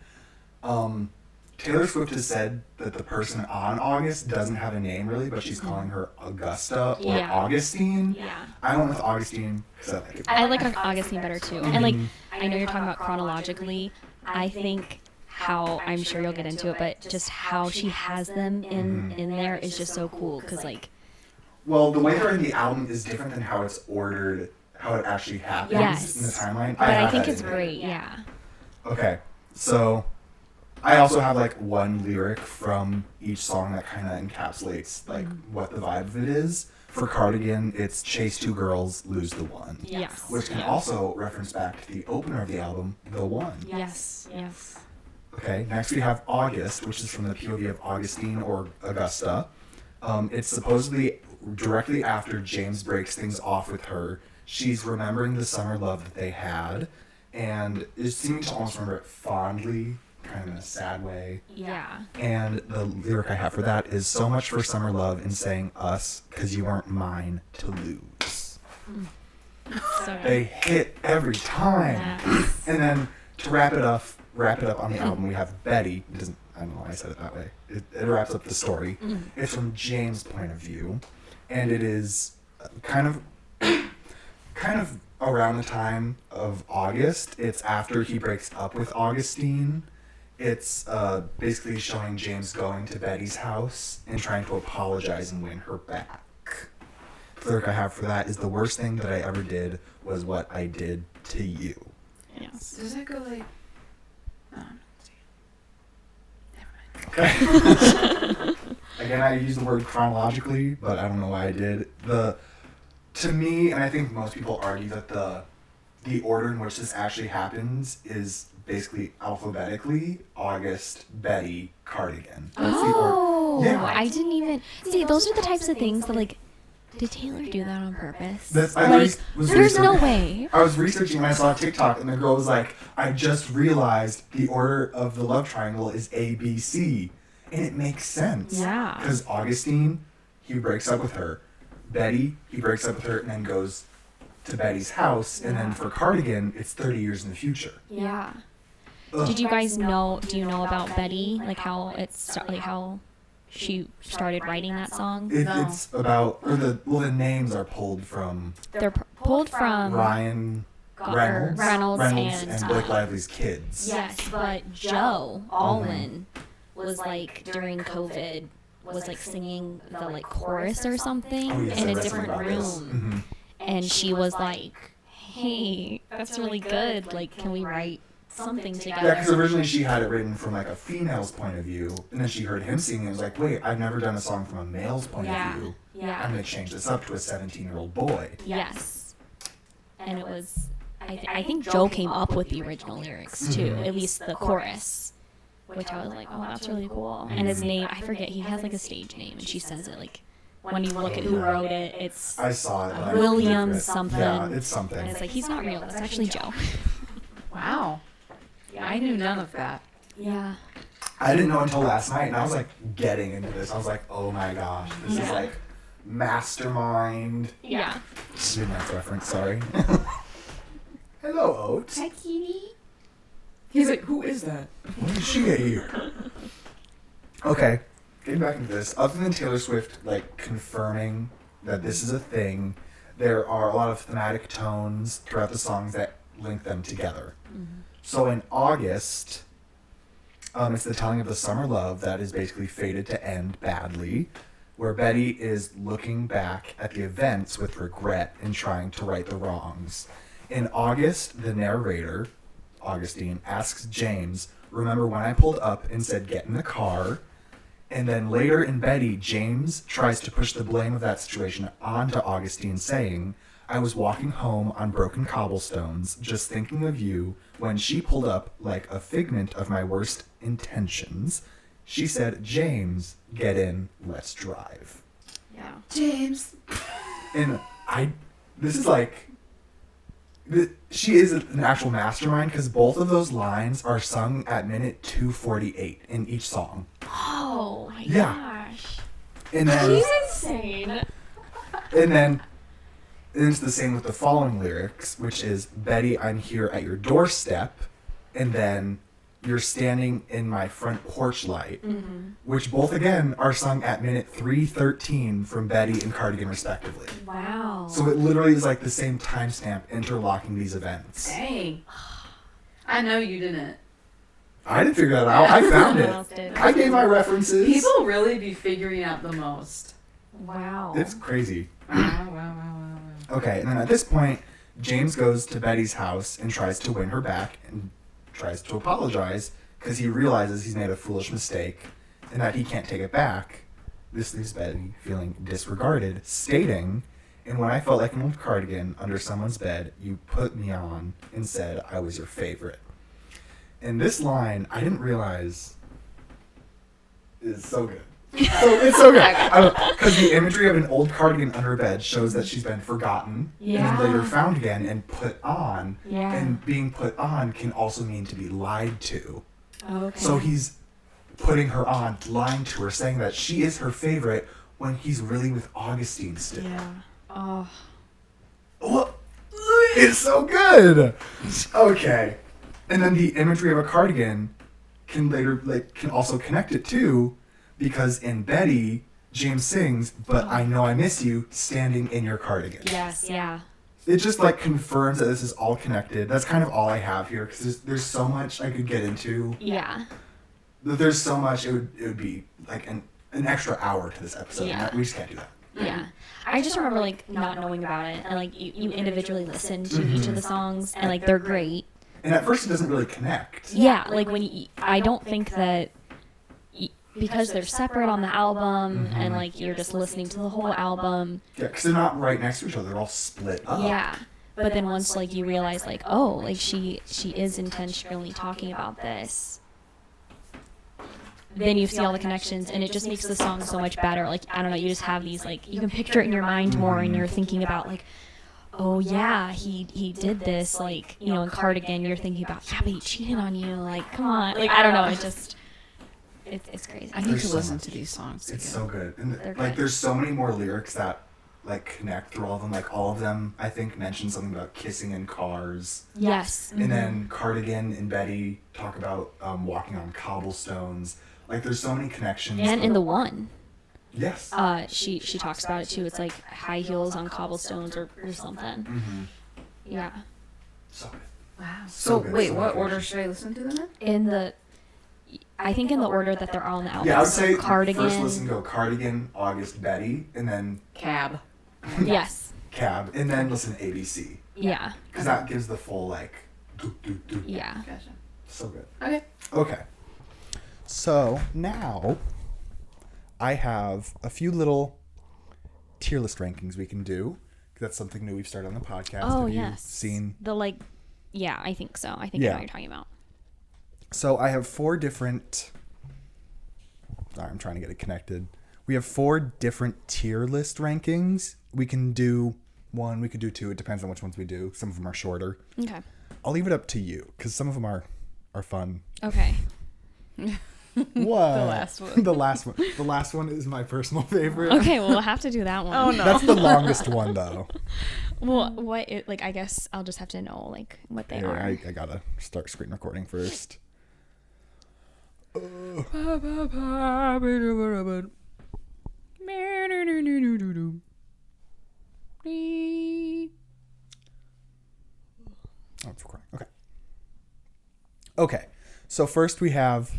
Taylor Swift has said that the person on August doesn't have a name really, but she's calling her Augusta or Augustine. Yeah. I went with Augustine because I like it. I like Augustine better, too. And, like, I know you're talking about chronologically. I think how, I'm sure you'll get into it, but just how she has them in there is just so cool, because, like... Well, the way they're in the album is different than how it's ordered, how it actually happens in the timeline. But I think it's great, yeah. Okay, so I also have like one lyric from each song that kind of encapsulates like what the vibe of it is. For Cardigan, it's chase two girls, lose the one. Yes. Which can also reference back to the opener of the album, The One. Yes. Okay, next we have August, which is from the POV of Augustine or Augusta. It's supposedly directly after James breaks things off with her. She's remembering the summer love that they had, and is seeming to almost remember it fondly, kind of in a sad way. Yeah. And the lyric I have for that is so much for summer love in saying us, 'cause you weren't mine to lose. So They hit every time. Yes. And then to wrap it up on the album, we have Betty. I don't know why I said it that way. It wraps up the story. It's from James' point of view, and it is kind of around the time of August. It's after he breaks up with Augustine. It's basically showing James going to Betty's house and trying to apologize and win her back. The lyric I have for that is the worst thing that I ever did was what I did to you. Yes. Does that go like? Okay. Again, I use the word chronologically, but I don't know why I did. To me, and I think most people argue that the order in which this actually happens is basically alphabetically August, Betty, Cardigan. That's the order. Yeah. I didn't even see. Those are the types of things that like. Did Taylor do that on purpose? There's no way. I was researching and I saw a TikTok and the girl was like, I just realized the order of the love triangle is A, B, C. And it makes sense. Yeah. Because Augustine, he breaks up with her. Betty, he breaks up with her and then goes to Betty's house. And then for Cardigan, it's 30 years in the future. Yeah. Ugh. Did you guys know? Do you know about Betty? Like how how she started writing that song? It's about, the names are pulled from They're pulled from Ryan Reynolds and Blake Lively's kids. Yes, but Joe Alwyn was like during COVID was like singing the like chorus or something Oh, yes, in I a read different something about this. room, Mhm. and she was like, "Hey, that's really good. Like, can we write something Yeah, together?" because originally she had it written from like a female's point of view, and then she heard him singing and was like, wait, I've never done a song from a male's point Yeah. of view. I'm Yeah. going to change this up to a 17-year-old boy. Yes. And it was, I think Joe came up with the original lyrics too, at least the chorus, which I was like, oh, that's really cool. And his name, I forget, he has like a stage name, and she says it like, when you look at who wrote it, it's I saw it. but I William forget. something. Yeah, it's something. And it's like, he's not real, that's actually Joe. Wow. I knew none of that. Yeah. I didn't know until last night, and I was like getting into this. I was like, oh my gosh, this is like mastermind. Yeah. Midnight reference, sorry. Hello, Oates. Hi, Kitty. He's like, who is that? When did she get here? Okay, getting back into this. Other than Taylor Swift, like, confirming that this is a thing, there are a lot of thematic tones throughout the songs that link them together. So in August, it's the telling of the summer love that is basically fated to end badly, where Betty is looking back at the events with regret and trying to right the wrongs. In August, the narrator, Augustine, asks James, remember when I pulled up and said get in the car? And then later in Betty, James tries to push the blame of that situation onto Augustine, saying, I was walking home on broken cobblestones, just thinking of you, when she pulled up like a figment of my worst intentions. She said, James, get in, let's drive. Yeah. James. And this is like, she is an actual mastermind, because both of those lines are sung at minute 2:48 in each song. Oh my Yeah. gosh. And then, She's insane. and then it's the same with the following lyrics, which is, Betty, I'm here at your doorstep, and then you're standing in my front porch light, which both again are sung at minute 3:13 from Betty and Cardigan respectively. Wow. So it literally is like the same timestamp interlocking these events. Dang. I know you didn't. I didn't figure that out. I found Someone else it. did. I gave my references. People really be figuring out the most. Wow. It's crazy. Wow. Okay, and then at this point, James goes to Betty's house and tries to win her back and tries to apologize because he realizes he's made a foolish mistake and that he can't take it back. This leaves Betty feeling disregarded, stating, "And when I felt like an old cardigan under someone's bed, you put me on and said I was your favorite." And this line, I didn't realize, is so good. It's so good. Because the imagery of an old cardigan under a bed shows that she's been forgotten and later found again and put on. Yeah. And being put on can also mean to be lied to. Okay. So he's putting her on, lying to her, saying that she is her favorite when he's really with Augustine still. Yeah. Oh. Well, it's so good. Okay. And then the imagery of a cardigan can also connect it too, because in Betty, James sings, "But I know I miss you, standing in your cardigan." Yes. Yeah. It just like confirms that this is all connected. That's kind of all I have here, because there's so much I could get into. Yeah. There's so much, it would be like an extra hour to this episode. Yeah. And we just can't do that. Yeah. I just remember like not knowing about it, and like you individually listen to each of the songs, and like they're great. And at first it doesn't really connect. Yeah, like I don't think that because they're separate on the album, and like you're just listening to the whole album. Yeah, because they're not right next to each other. They're all split up. Yeah. But then once like you realize like, oh, like she is intentionally talking about this, then you see all the connections, and it just makes the song so much better. Like, I don't know, you just have these like, you can picture it in your mind more, and you're thinking about like, oh yeah, he did this, like, you know, in Cardigan, you're thinking about, yeah, but he cheated on you, like, come on, like, I don't know, it just, it's crazy. I need to listen to these songs. It's again. so good. And They're like, good. there's so many more lyrics that like connect through all of them. Like all of them, I think, mention something about kissing in cars. Yes. And then Cardigan and Betty talk about walking on cobblestones. Like, there's so many connections. And in the one, Yes. she talks about it too. It's like high heels on cobblestones or something. Mm-hmm. Yeah. So good. Wow. So So good, wait, so what good. order should I listen to them in? In the, I think in the order that they're all on the album. Yeah, I would So say Cardigan. first listen, go Cardigan, August, Betty, and then Cab. Yes. Cab, and then listen to ABC. Yeah. Because that gives the full, like, doo, doo, doo. Yeah. Gotcha. So good. Okay. Okay. So now I have a few little tier list rankings we can do. That's something new we've started on the podcast. Oh, Have you yes. seen? The like, yeah, I think so. I think I know Yeah. what you're talking about. So I have 4 different. Sorry, I'm trying to get it connected. We have 4 different tier list rankings. We can do 1, we could do 2. It depends on which ones we do. Some of them are shorter. Okay. I'll leave it up to you because some of them are fun. Okay. What? The last one. The last one. The last one is my personal favorite. Okay, well, we'll have to do that one. Oh no. That's the longest one, though. Well, like, I guess I'll just have to know, like, what they Here, are. I gotta start screen recording first. Oh, it's recording. Okay. Okay. So first we have.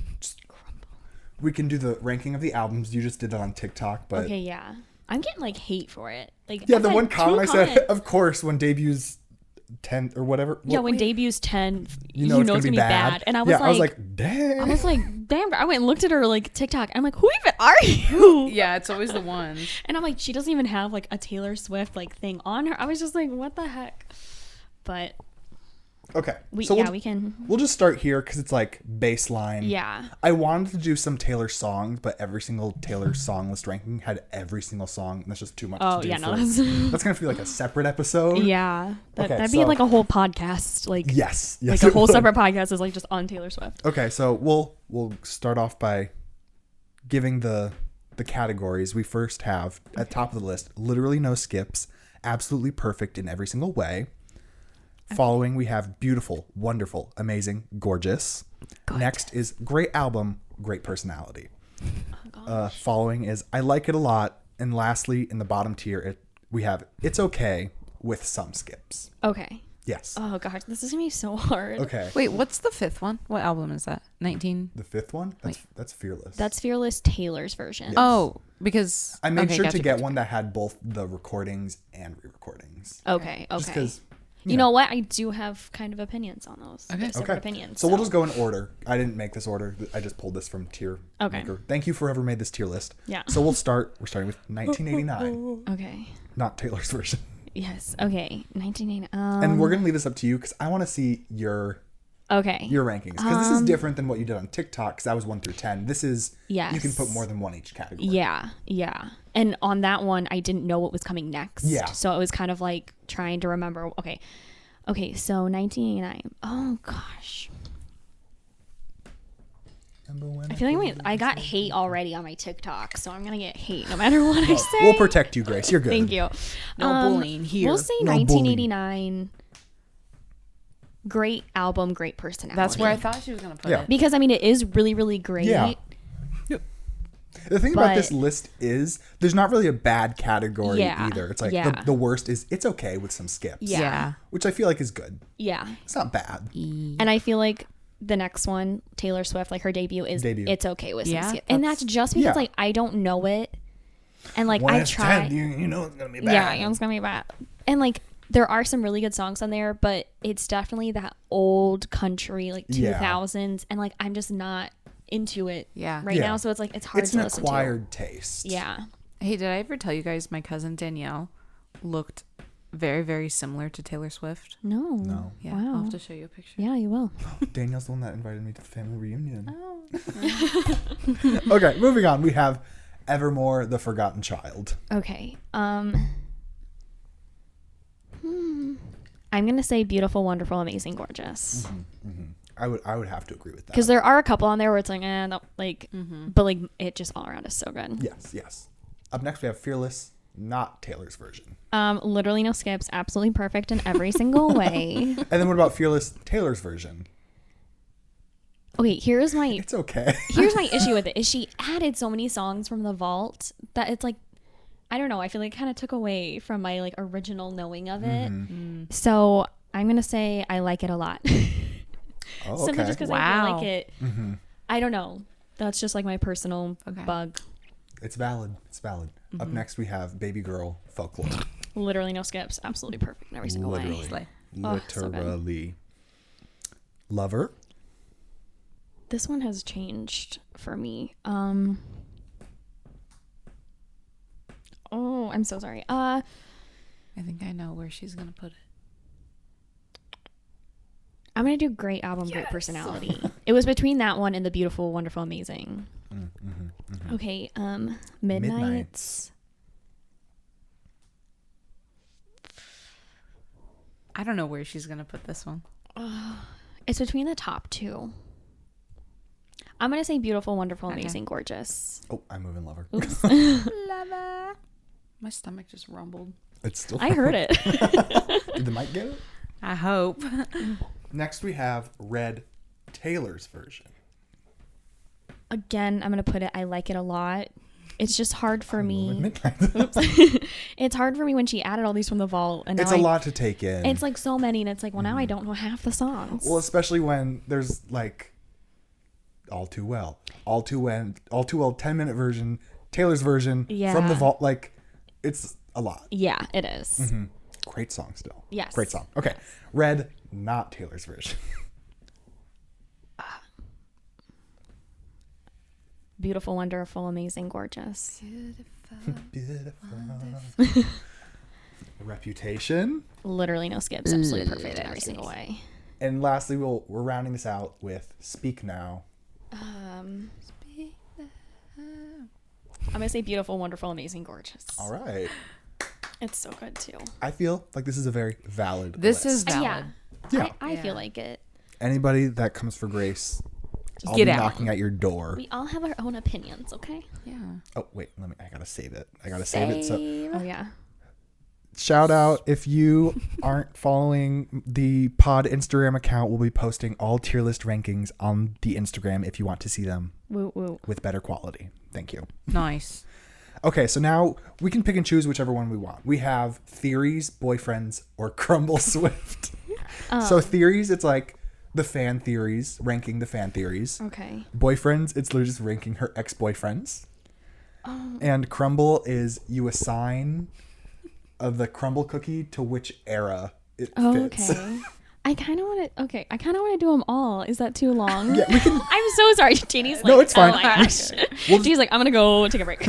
We can do the ranking of the albums. You just did that on TikTok, but Okay, yeah. I'm getting, like, hate for it. Like, yeah, I've the had one 2 comment I said, comments. of course, when debuts 10 or whatever. Yeah, when debuts 10, you know it's gonna be bad. And I Yeah, was, dang. I was like, damn, I went and looked at her, like, TikTok. I'm like, who even are you? Yeah, it's always the ones. And I'm like, she doesn't even have, like, a Taylor Swift, like, thing on her. I was just like, what the heck? But Okay. we so can. we'll just start here because it's like baseline. Yeah. I wanted to do some Taylor songs, but every single Taylor song list ranking had every single song, and that's just too much Oh, to do. yeah, no. That's going to be like a separate episode. Yeah. Okay, That'd be so- like a whole podcast. Like, Yes. like Yes. a it whole would. separate podcast is, like, just on Taylor Swift. Okay, so we'll start off by giving the categories. We first have at top of the list, literally no skips, absolutely perfect in every single way. Following, we have beautiful, wonderful, amazing, gorgeous. Next is great album, great personality. Following is I like it a lot. And lastly, in the bottom tier, we have it's okay with some skips. Okay. Yes. Oh, gosh. This is going to be so hard. Okay. Wait, what's the 5th one? What album is that? 19? The 5th one? That's Fearless. That's Fearless Taylor's version. Oh, because I made okay, sure gotcha, to get gotcha. one that had both the recordings and re-recordings. Okay. Just Okay. because You know what? I do have kind of opinions on those. Okay. Separate opinions. So we'll just go in order. I didn't make this order. I just pulled this from tier Okay. maker. Thank you for whoever made this tier list. Yeah. So we're starting with 1989, Okay. not Taylor's version. Yes. Okay. 1989. And we're gonna leave this up to you because I want to see your rankings, because this is different than what you did on TikTok, because that was 1 through 10. This is you can put more than one each category. Yeah. And on that one, I didn't know what was coming next. Yeah. So it was kind of like trying to remember. Okay. So 1989. Oh gosh. I feel like I got hate already on my TikTok, so I'm gonna get hate no matter what I say. We'll protect you, Grace. You're good. Thank you. No bullying here. We'll say No 1989. Great album, great personality. That's where I thought she was gonna put Yeah. it. Because I mean, it is really, really great. Yeah. The thing about But- this list is there's not really a bad category either. It's like the worst is it's okay with some skips. Yeah. Which I feel like is good. Yeah. It's not bad. And I feel like the next one, Taylor Swift, like her debut is it's okay with some Yeah, skip. And that's just because like I don't know it. And like When I it's try. 10, you know it's gonna be bad. Yeah, it's gonna be bad. And like there are some really good songs on there, but it's definitely that old country, like 2000s, and like I'm just not into it right now. So it's like it's hard it's to an listen acquired taste. to. Yeah. Hey, did I ever tell you guys my cousin Danielle looked very, very similar to Taylor Swift? No. Yeah, Wow. I'll have to show you a picture. Yeah, you will. Danielle's the one that invited me to the family reunion. Oh. Okay, moving on. We have Evermore, The Forgotten Child. Okay. I'm gonna say beautiful, wonderful, amazing, gorgeous. I would have to agree with that. Because there are a couple on there where it's like, no, like, but like it just all around is so good. Yes. Up next we have Fearless, not Taylor's version. Literally no skips, absolutely perfect in every single way. And then what about Fearless, Taylor's version? Okay, here's my It's okay. issue with it is she added so many songs from the vault that it's like, I don't know, I feel like it kind of took away from my like original knowing of it. So I'm gonna say I like it a lot. Oh, Simply okay. just because I Wow. feel like it. I don't know. That's just like my personal bug. It's valid. Up next we have Baby Girl, Folklore. Literally no skips. Absolutely perfect in every single way. Oh, so good. Literally. Lover. This one has changed for me. Oh, I'm so sorry. I think I know where she's gonna put it. I'm gonna do great album, great personality. It was between that one and the beautiful, wonderful, amazing. Okay, Midnights. I don't know where she's gonna put this one. It's between the top two. I'm gonna say beautiful, wonderful, amazing, gorgeous. Oh, I'm moving Lover. Oops. Lover. My stomach just rumbled. It's still. I heard it. Did the mic get it? I hope. Next we have Red, Taylor's version. Again, I'm gonna put it. I like it a lot. It's just hard for me. Oops. It's hard for me when she added all these from the vault, and It's now a lot to take in. It's like so many, and it's like, well, now I don't know half the songs. Well, especially when there's like All Too Well, 10-minute version, Taylor's version from the vault. Like, it's a lot. Yeah, it is. Great song still. Yes. Great song. Okay. Red, not Taylor's version. Beautiful, wonderful, amazing, gorgeous. Beautiful. Reputation. Literally no skips. Absolutely perfect in every single way. And lastly, we're rounding this out with Speak Now. I'm gonna say beautiful, wonderful, amazing, gorgeous. All right. It's so good too. I feel like this is a very valid This list. is valid. Yeah. I feel like it. Anybody that comes for Grace, I'll get be out. knocking at your door. We all have our own opinions, okay? Yeah. Oh, wait. I gotta save it. So Oh yeah. shout out, if you aren't following the pod Instagram account, we'll be posting all tier list rankings on the Instagram if you want to see them Woo woo. with better quality. Thank you. Nice. Okay, so now we can pick and choose whichever one we want. We have Theories, Boyfriends, or Crumble Swift. So Theories, it's like the fan theories, ranking the fan theories. Okay. Boyfriends, it's literally just ranking her ex-boyfriends. And Crumble is you assign the crumble cookie to which era it Oh, fits. okay. I kind of want to do them all. Is that too long? Yeah, we can. I'm so sorry. Jeannie's like, No, it's fine. oh my gosh. We'll Jeannie's like, I'm going to go take a break.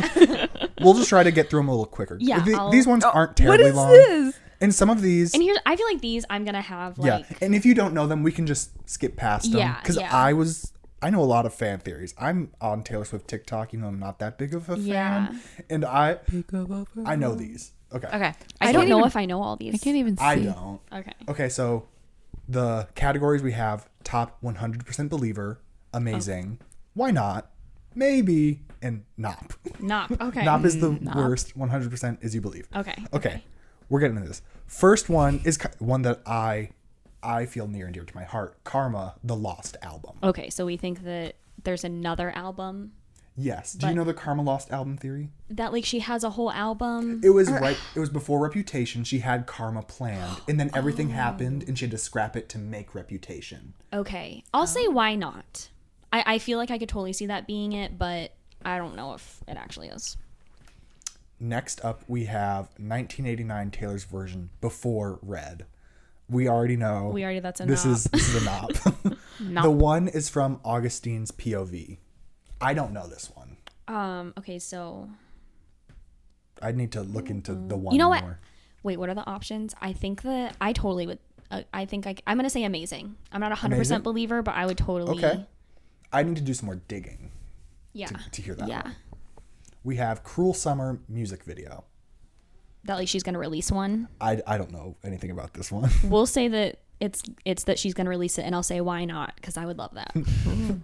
We'll just try to get through them a little quicker. Yeah, These ones aren't What terribly is long. this? And some of these, And I feel like these I'm going to have like. yeah. And if you don't know them, we can just skip past them. Yeah, Because yeah. I know a lot of fan theories. I'm on Taylor Swift TikTok, even though I'm not that big of a fan. Yeah. And I know these. Okay. Okay. I don't know if I know all these. I can't even see. I don't. Okay. Okay, so the categories we have: top 100% believer, amazing, why not, maybe, and nop. Nop. Okay. Nop is the worst. 100% is you believe. Okay. We're getting into this. First one is one that I feel near and dear to my heart. Karma, the Lost album. Okay. So we think that there's another album Yes. Do you know the Karma Lost album theory? that like she has a whole album. It was It was before Reputation. She had Karma planned, and then everything happened, and she had to scrap it to make Reputation. Okay. I'll say why not. I feel like I could totally see that being it, but I don't know if it actually is. Next up, we have 1989 Taylor's version before Red. We already know. That's a this nop. is a nop. The one is from Augustine's POV. I don't know this one. Okay, so I'd need to look into the one. you know what? more. Wait, what are the options? I think that I totally would. I think I'm gonna say amazing. I'm not a 100% Amazing? believer, but I would totally. Okay. I need to do some more digging Yeah. to hear that Yeah. one. We have Cruel Summer music video. That like she's gonna release one. I don't know anything about this one. We'll say that it's that she's gonna release it, and I'll say why not, because I would love that.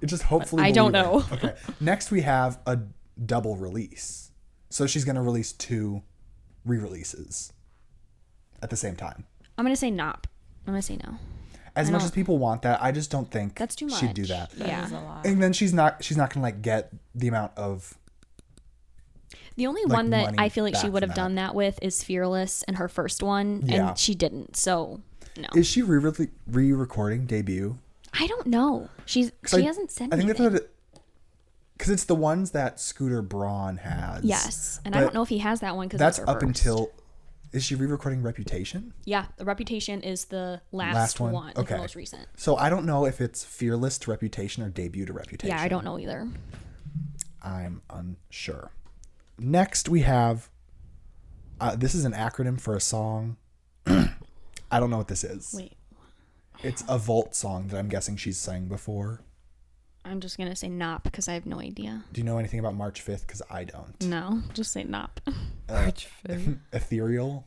It just hopefully. I don't believe it. know. Okay. Next we have a double release. So she's gonna release 2 re-releases at the same time. I'm gonna say nop. I'm gonna say no. As I much don't- as people want that, I just don't think That's too much. she'd do that. Yeah. Is a lot. And then she's not gonna like get the amount of. The only like, one that money I feel like she back would from have done that with is Fearless and her first one, Yeah. and she didn't. So no. Is she re-recording debut? I don't know. She hasn't said I think anything. that's because it's the ones that Scooter Braun has. Yes, and I But don't know if he has that one because that's up until. Is she re-recording Reputation? Yeah, the Reputation is the last Last one? one, Okay. the most recent. So I don't know if it's Fearless to Reputation or Debut to Reputation. Yeah, I don't know either. I'm unsure. Next we have. This is an acronym for a song. I don't know what this is. Wait, It's a Volt song that I'm guessing she's sang before. I'm just gonna say nop because I have no idea. Do you know anything about March 5th? Because I don't. No, just say nop. March 5th. Ethereal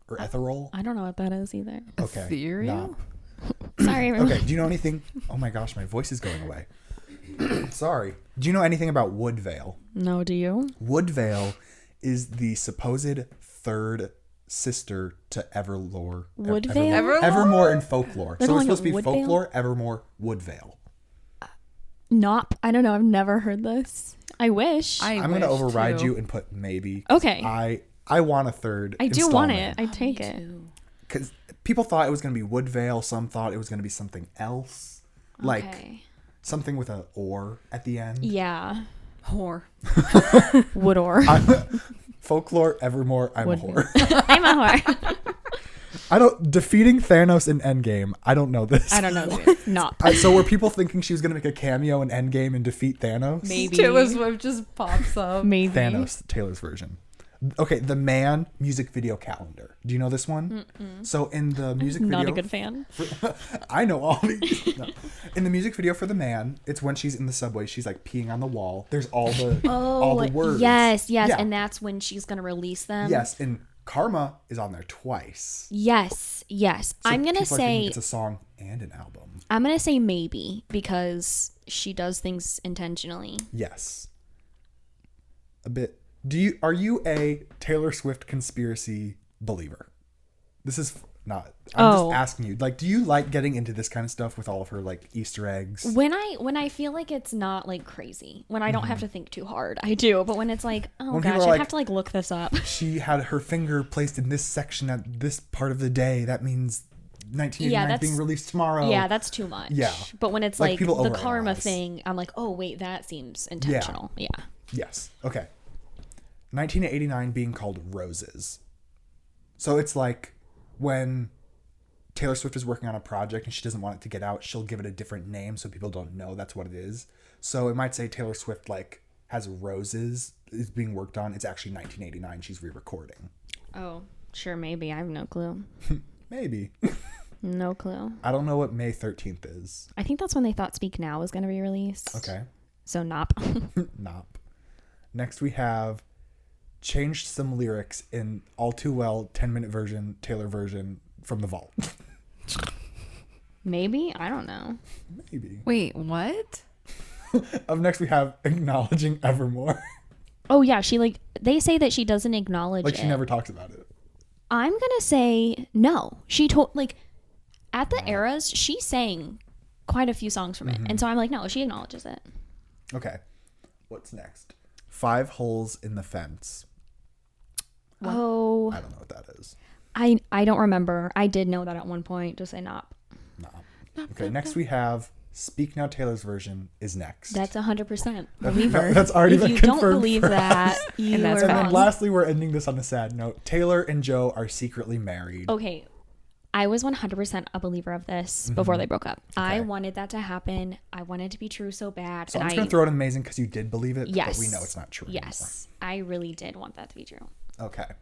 or ethereal? I don't know what that is either. Okay. Ethereal? Nop. Sorry, everyone. Okay. Do you know anything? Oh my gosh, my voice is going away. Sorry. Do you know anything about Woodvale? No, do you? Woodvale is the supposed third sister to Everlore. Woodvale? Evermore and Folklore. They're So it's calling supposed to it be Woodvale? Folklore, Evermore, Woodvale. Nop. I don't know. I've never heard this. I wish. I'm going to wish, override too. you and put maybe. Okay. I want a third. I do want installment. it. I take Me it. too. Because people thought it was going to be Woodvale. Some thought it was going to be something else. Like Okay. something with an or at the end. Yeah. Whore. Woodor. Folklore, Evermore, I'm a whore. I'm a whore. I don't. Defeating Thanos in Endgame. I don't know this. I don't know. Dude. Nop. So were people thinking she was going to make a cameo in Endgame and defeat Thanos? Maybe. Taylor Swift just pops up. Maybe. Thanos, Taylor's version. Okay, the Man music video calendar. Do you know this one? So in the music video, Not a good fan. I know all these. No. In the music video for the Man, it's when she's in the subway. She's like peeing on the wall. There's all the words. Yes. Yeah. And that's when she's gonna release them. Yes, and Karma is on there twice. Yes. So I'm gonna people are thinking say it's a song and an album. I'm gonna say maybe because she does things intentionally. Yes. A bit. Are you a Taylor Swift conspiracy believer? This is not. I'm just asking you. Like, do you like getting into this kind of stuff with all of her like Easter eggs? When I feel like it's not like crazy, when I don't have to think too hard, I do. But when it's like, oh When people gosh, are I like- have to like look this up. She had her finger placed in this section at this part of the day. That means 1989 that's- being released tomorrow. Yeah, that's too much. Yeah. But when it's Like, like people the karma overanalyze. thing, I'm like, oh wait, that seems intentional. Yeah. Yes. Okay. 1989 being called Roses. So it's like when Taylor Swift is working on a project and she doesn't want it to get out, she'll give it a different name so people don't know that's what it is. So it might say Taylor Swift like has Roses is being worked on. It's actually 1989. She's re-recording. Oh, sure, maybe. I have no clue. Maybe. No clue. I don't know what May 13th is. I think that's when they thought Speak Now was going to be released. Okay. So, nop. Nop. Next we have changed some lyrics in All Too Well 10-minute version, Taylor version from the vault. Maybe? I don't know. Maybe. Wait, what? Up next we have Acknowledging Evermore. Oh, yeah. They say that she doesn't acknowledge Like it. she never talks about it. I'm going to say no. She told, at the Eras, she sang quite a few songs from it. And so I'm like, no, she acknowledges it. Okay. What's next? 5 Holes in the Fence. Oh, I don't know what that is. I don't remember. I did know that at one point. Just say nop. No. Okay, next we have Speak Now Taylor's version is next. That's 100% believer. That's already if been you confirmed. don't believe that, you And that's are And then wrong. lastly, we're ending this on a sad note. Taylor and Joe are secretly married. Okay, I was 100% a believer of this before they broke up. I wanted that to happen. I wanted it to be true so bad. So and I'm just going to throw it in amazing because you did believe it, Yes. but we know it's not true Yes, I really did want that to be true. anymore. Okay.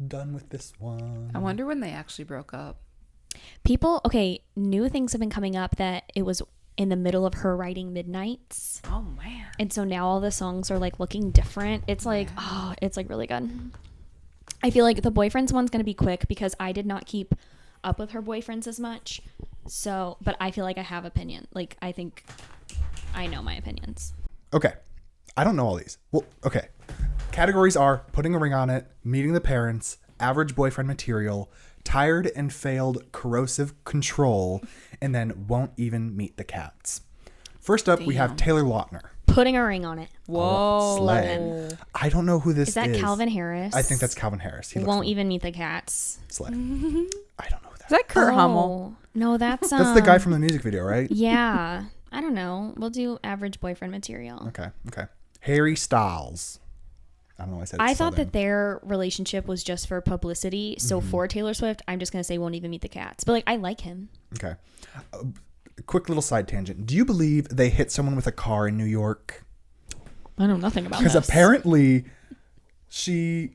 Done with this one. I wonder when they actually broke up. New things have been coming up that it was in the middle of her writing Midnights. Oh man. And so now all the songs are looking different. It's it's really good. I feel like the boyfriends one's going to be quick because I did not keep up with her boyfriends as much. So, but I feel like I have opinion. I think I know my opinions. Okay. I don't know all these. Well, okay. Categories are putting a ring on it, meeting the parents, average boyfriend material, tired and failed corrosive control, and then won't even meet the cats. First up, we have Taylor Lautner. Putting a ring on it. Whoa. Slay. I don't know who this is. Is that Calvin Harris? I think that's Calvin Harris. He Won't even meet the cats. slay. I don't know who that Is that Kurt Hummel? No, that's That's the guy from the music video, right? Yeah. I don't know. We'll do average boyfriend material. Okay. Harry Styles. I don't know why I said I it's thought Southern. that their relationship was just for publicity. So for Taylor Swift, I'm just going to say won't even meet the cats. But I like him. Okay. Quick little side tangent. Do you believe they hit someone with a car in New York? I know nothing about this. Because apparently she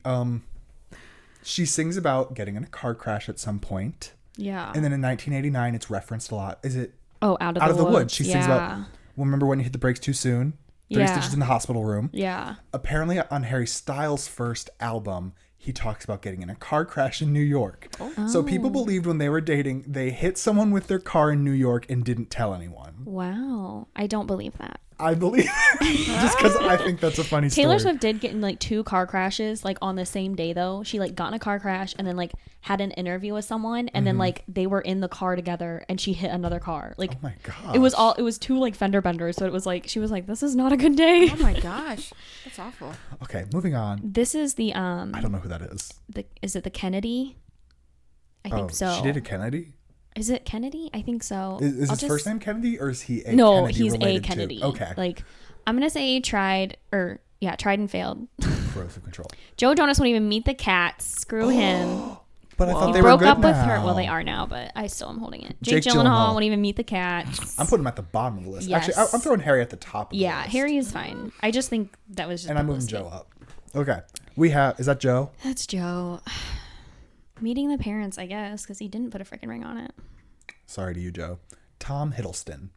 sings about getting in a car crash at some point. Yeah. And then in 1989, it's referenced a lot. Is it Out of the woods. She sings about, remember when you hit the brakes too soon? 3 Yeah. stitches in the hospital room. Yeah. Apparently on Harry Styles' first album, he talks about getting in a car crash in New York. So people believed when they were dating, they hit someone with their car in New York and didn't tell anyone. Wow. I don't believe that. I believe just because I think that's a funny story. Taylor Swift did get in 2 car crashes on the same day though. She got in a car crash and then had an interview with someone and then they were in the car together and she hit another car. Oh my god! It was 2 fender benders, so it was she was this is not a good day. Oh my gosh. That's awful. Okay, moving on. This is the I don't know who that is. is it the Kennedy? I think so. She dated Kennedy. Is it Kennedy? I think so. Is his first name Kennedy or is he a No, Kennedy he's a related to- Kennedy. Okay. I'm gonna say tried and failed. Corrosive control. Joe Jonas won't even meet the cats. Screw him. But I thought He they were broke good up with now. her. Well, they are now, but I still am holding it. Jake Jake Gyllenhaal Gyllenhaal. won't even meet the cats. I'm putting him at the bottom of the list. Yes. Actually, I'm throwing Harry at the top. Of the Yeah, list. Harry is fine. I just think that was just. And I'm moving publicity. Joe up. Okay, we have. Is that Joe? That's Joe. Meeting the parents, I guess, because he didn't put a freaking ring on it. Sorry to you, Joe. Tom Hiddleston.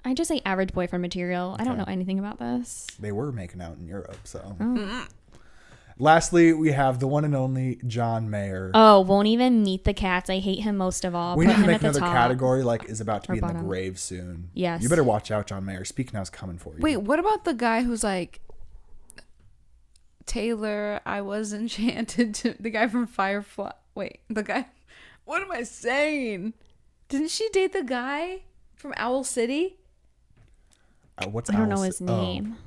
I just say average boyfriend material. I don't know anything about this. They were making out in Europe, so. Oh. Lastly, we have the one and only John Mayer. Oh, won't even meet the cats. I hate him most of all. We Put need to him make at the another top. category, is about to Or be in the bottom. grave soon. Yes. You better watch out, John Mayer. Speak Now's coming for you. Wait, what about the guy who's Taylor, I was enchanted to the guy from Firefly. Wait, the guy. What am I saying? Didn't she date the guy from Owl City? What's I don't know Alice- his name.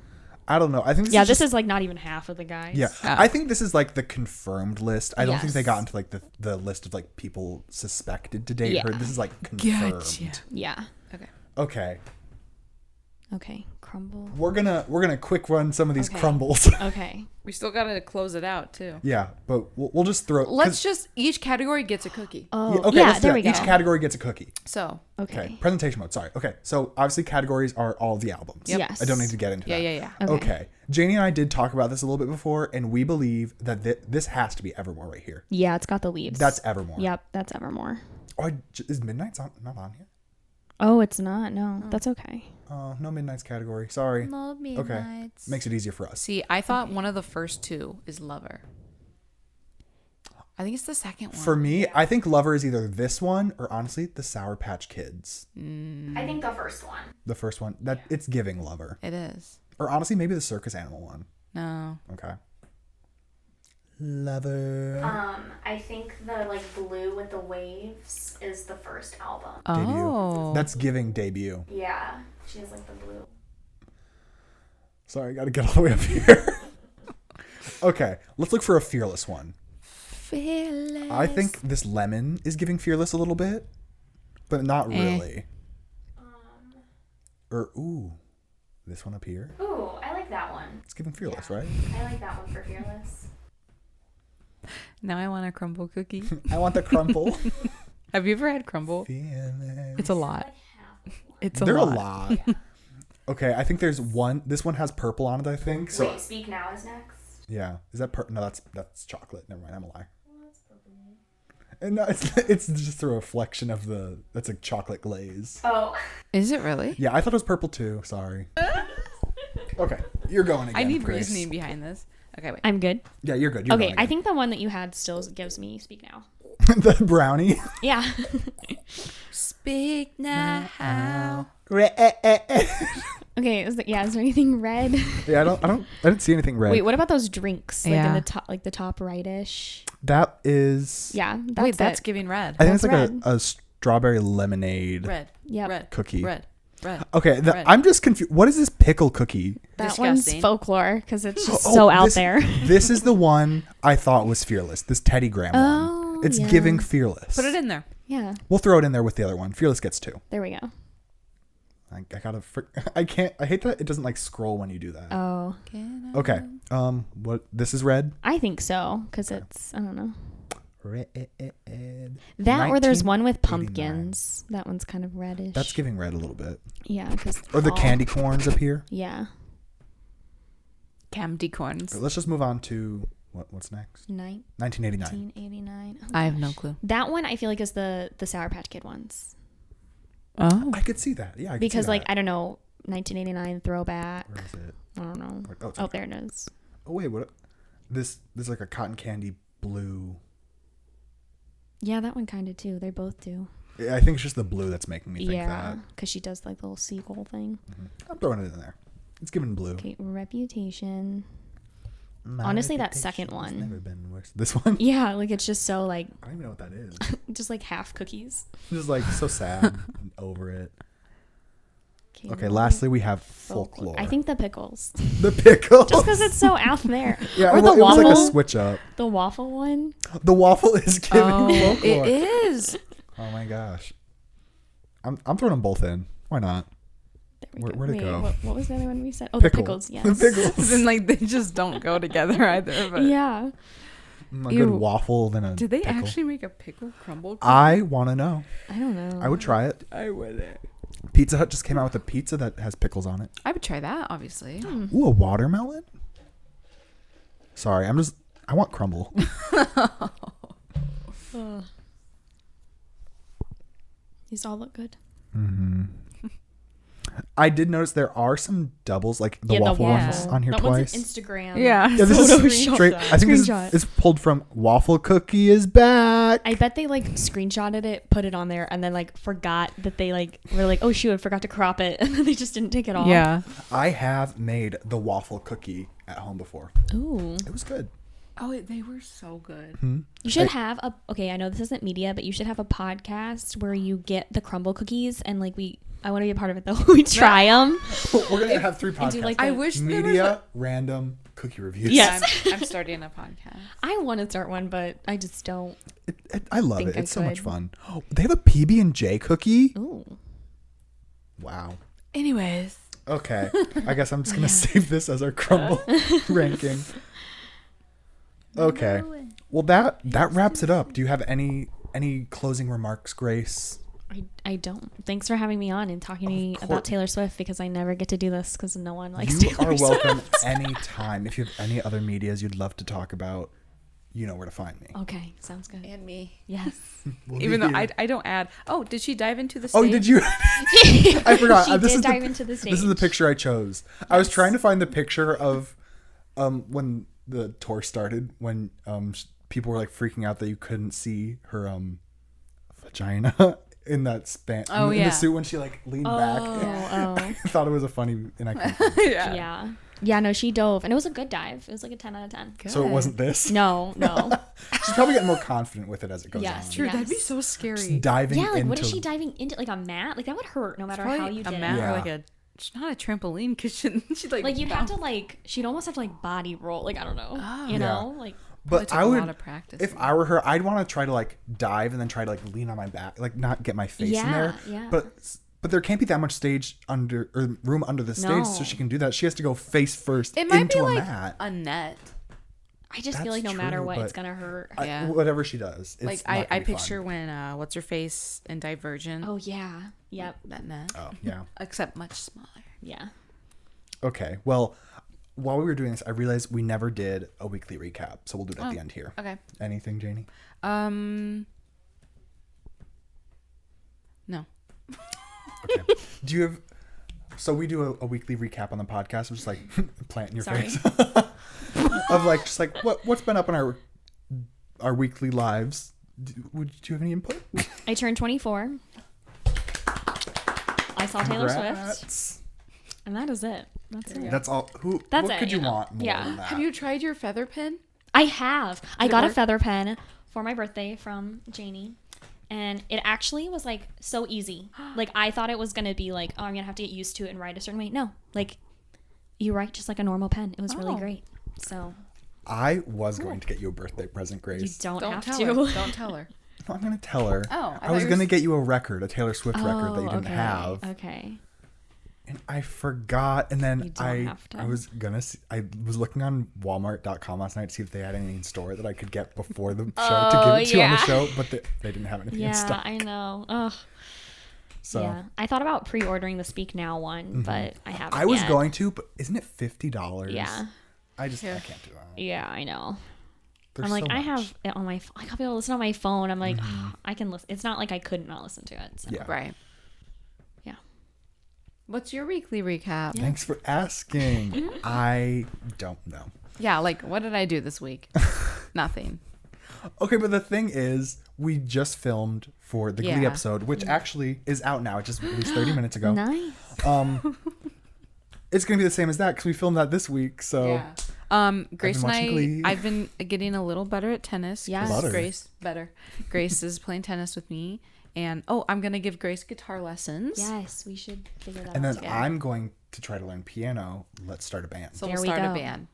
I don't know. I think This is not even half of the guys. Yeah, I think this is the confirmed list. I don't think they Yes. got into the list of people suspected to date her. Yeah. This is confirmed. Gotcha. Yeah. Okay. Okay. Okay, crumble. We're gonna quick run some of these Okay. crumbles. Okay. We still gotta close it out too. Yeah, but we'll just throw. Let's just each category gets a cookie. Oh, Okay, yeah, let's do there that. we go. Each category gets a cookie. So Okay. Presentation mode. Sorry. Okay. So obviously categories are all the albums. Yep. Yes. I don't need to get into that. yeah. Okay. Janie and I did talk about this a little bit before, and we believe that this has to be Evermore right here. Yeah, it's got the leaves. That's Evermore. Yep, that's Evermore. Oh, is Midnight's not on here? Oh, it's not. No, that's okay. No Midnight's category. Sorry. Love me Okay. nights. Makes it easier for us. See, I thought one of the first two is Lover. I think it's the second one. For me, I think Lover is either this one or honestly the Sour Patch Kids. I think the first one. The first one. It's giving Lover. It is. Or honestly, maybe the Circus Animal one. No. Okay. Lover. I think the like blue with the waves is the first album. Debut. Oh. That's giving debut. Yeah, she has like the blue. Sorry, I gotta get all the way up here. Okay, let's look for a Fearless one. Fearless. I think this Lemon is giving Fearless a little bit, but not really. Or, ooh, this one up here. Ooh, I like that one. It's giving Fearless, right? I like that one for Fearless. Now I want a crumble cookie. I want the crumble. Have you ever had crumble? Fearless. It's a lot. It's a They're lot. a lot. Okay, I think there's one. This one has purple on it, I think. So Wait, Speak Now is next. yeah, is that no? That's chocolate. Never mind, I'm a lie. And no, it's just a reflection of that's a chocolate glaze. Oh. Is it really? Yeah, I thought it was purple too. Sorry. Okay, you're going again. I need Grace. reasoning behind this. Okay, wait. I'm good. Yeah, you're good. You're Okay, going I again. think the one that you had still gives me Speak Now. The brownie. Yeah. Speak now. Okay, is there anything red? Yeah, I didn't see anything red. Wait, what about those drinks? Like in Yeah. the top, like the top right-ish. That is. Yeah, that's Wait, that's it. giving red. I think it's That's like red. a strawberry lemonade Red. Yep. Red. cookie. Red. Okay, Red. I'm just confused. What is this pickle cookie? That one's Disgusting. folklore because it's just Oh, so out this- there. This is the one I thought was Fearless. This Teddy Graham Oh, one. It's yeah. giving Fearless. Put it in there. Yeah, We'll throw it in there with the other one. Fearless gets 2. there we go. I gotta. I can't. I hate that it doesn't like scroll when you do that. Oh, Okay. What? This is red. I think so because it's I don't know Red. that or there's one with 1989. pumpkins. That one's kind of reddish. That's giving red a little bit. Yeah, because Or the candy corns up here. Yeah, Candy corns. Let's just move on to what's next. 1989. 1989. Oh, I have no clue. that one I feel like is the Sour Patch Kid ones Oh. I could see that. Yeah. I could because see like that. I don't know 1989 throwback. Where is it? I don't know. Oh, it's Oh, okay. there it is. Oh wait, what? This is like a cotton candy blue. Yeah, that one kind of too. They both do. I think it's just the blue that's making me think Yeah, that. because she does like the little seagull thing. I'm throwing it in there. It's giving blue. Okay, Reputation. My Honestly, that reputation's second one. Never been worse. This one. Yeah, like it's just so like I don't even know what that is. just like half cookies. Just like so sad and over it. Okay, well, lastly we have folklore. I think the pickles. the pickle. Just because it's so out there. yeah, or well, the it was like a waffle. switch up. The waffle one. The waffle is giving folklore. It is. Oh my gosh. I'm throwing them both in. Why not? There we go. Where'd it Wait, go? What was the other one we said? Oh, Pickle. the pickles. Yes. The pickles. Then like they just don't go together either. But Yeah. A good Ew. waffle than a did they pickle. actually make a pickle crumble cookie? I want to know. I don't know. I would try it. I wouldn't. Pizza Hut just came out with a pizza that has pickles on it. I would try that, obviously. Ooh, a watermelon? Sorry, I want crumble. These all look good. I did notice there are some doubles, like the waffle ones on here that twice. One's an Instagram. Yeah. Yeah, this Photo is shot. straight. I think this Screenshot. is pulled from Waffle Cookie is back. I bet they like screenshotted it, put it on there, and then like forgot that they like were like, oh shoot, I forgot to crop it, and then they just didn't take it off. Yeah. I have made the waffle cookie at home before. Ooh. It was good. Oh, they were so good. You should have a I know this isn't media, but you should have a podcast where you get the crumble cookies and like I want to be a part of it though. We try them. We're gonna have 3 podcasts. do, like, I the- wish there was Media, random, cookie reviews. Yes. I'm starting a podcast. I want to start one, but I just don't. I love Think it. I It's so much could. fun. Oh, they have a PB&J cookie. Ooh. Wow. Anyways, Okay. I guess I'm just going to save this as our crumble ranking. Okay. Well, that wraps it up. Do you have any closing remarks, Grace? I don't. Thanks for having me on and talking to me about Taylor Swift, because I never get to do this because no one likes You Taylor are welcome Swift. anytime. If you have any other medias you'd love to talk about, you know where to find me. Okay, sounds good. And me. Yes. We'll Even be though here. I don't add. Oh, did she dive into the stage? Oh, did you? I forgot. She This did is dive into the stage. This is the picture I chose. I was trying to find the picture of when the tour started, when people were like freaking out that you couldn't see her vagina in that span. Oh, in yeah. the suit when she like leaned back. Oh. I thought it was a funny and I couldn't. Yeah. Yeah, no, she dove. And it was a good dive. It was like a 10 out of 10. So it wasn't this. No. She's probably getting more confident with it as it goes Yes, on. True, Yes. that'd be so scary. Just diving Yeah, like into. what is she diving into? Like a mat? Like that would hurt no matter how Probably you a did mat it. Yeah. or like a. It's not a trampoline because she'd Like you'd have to like, she'd almost have to like body roll. Like, I don't know. Oh. You know? Like, But took I a would, lot of practice. if I were her, I'd want to try to like dive and then try to like lean on my back, like not get my face in there. Yeah. But there can't be that much stage under or room under the stage, No. so she can do that. She has to go face first it might into be a like mat. a net. I just feel That's like no matter true, what, it's but going to hurt. Yeah. Whatever she does, it's Like not I gonna be picture fun. when what's her face in Divergent. Oh, yeah. Yep. That net. Oh yeah. Except much smaller. Yeah. Okay. Well, while we were doing this, I realized we never did a weekly recap, so we'll do it at the end here. Okay. Anything, Janie? No. Okay. Do you have? So we do a weekly recap on the podcast, which is like plant in your Sorry. face, of like just like what's been up in our weekly lives. Do you have any input? I turned 24. I saw Taylor Swift. Congrats. And that is it. That's it. That's all. That's what it, could you you know. want more Yeah. than that? Have you tried your feather pen? I have. I it got a work? feather pen for my birthday from Janie. And it actually was like so easy. Like I thought it was going to be like, oh, I'm going to have to get used to it and write a certain way. No, like you write just like a normal pen. It was really Oh. great. So I was going to get you a birthday present, you Grace. don't have tell to. her. Don't tell her. No, I'm going to tell her. Oh, I was going to get you a record, a Taylor Swift record that you didn't okay. have. Okay. And I forgot. And then You don't have to. I was gonna see, I was looking on Walmart.com last night to see if they had anything in store that I could get before the show to give it to you on the yeah. show, but they didn't have anything in Yeah, stock. I know. Ugh. So Yeah. I thought about pre-ordering the Speak Now one, but I haven't I was yet. going to, but isn't it $50? Yeah. I can't do that. Yeah, I know. There's I'm like, so I much. have it on my I can be able to listen on my phone. I'm like, I can listen. It's not like I could not listen to it. So. Yeah. Right. Yeah. What's your weekly recap? Thanks for asking. I don't know. Yeah, like what did I do this week? Nothing. Okay, but the thing is, we just filmed for the Glee Yeah. episode, which actually is out now. It just released 30 minutes ago. Nice. It's gonna be the same as that because we filmed that this week. So Grace and watching Glee. I've been getting a little better at tennis. 'cause Yes. Butter. Grace is playing tennis with me, and I'm gonna give Grace guitar lessons. Yes, we should figure that and out. then I'm going to try to learn piano. Let's start a band. So There we'll we start a go. band.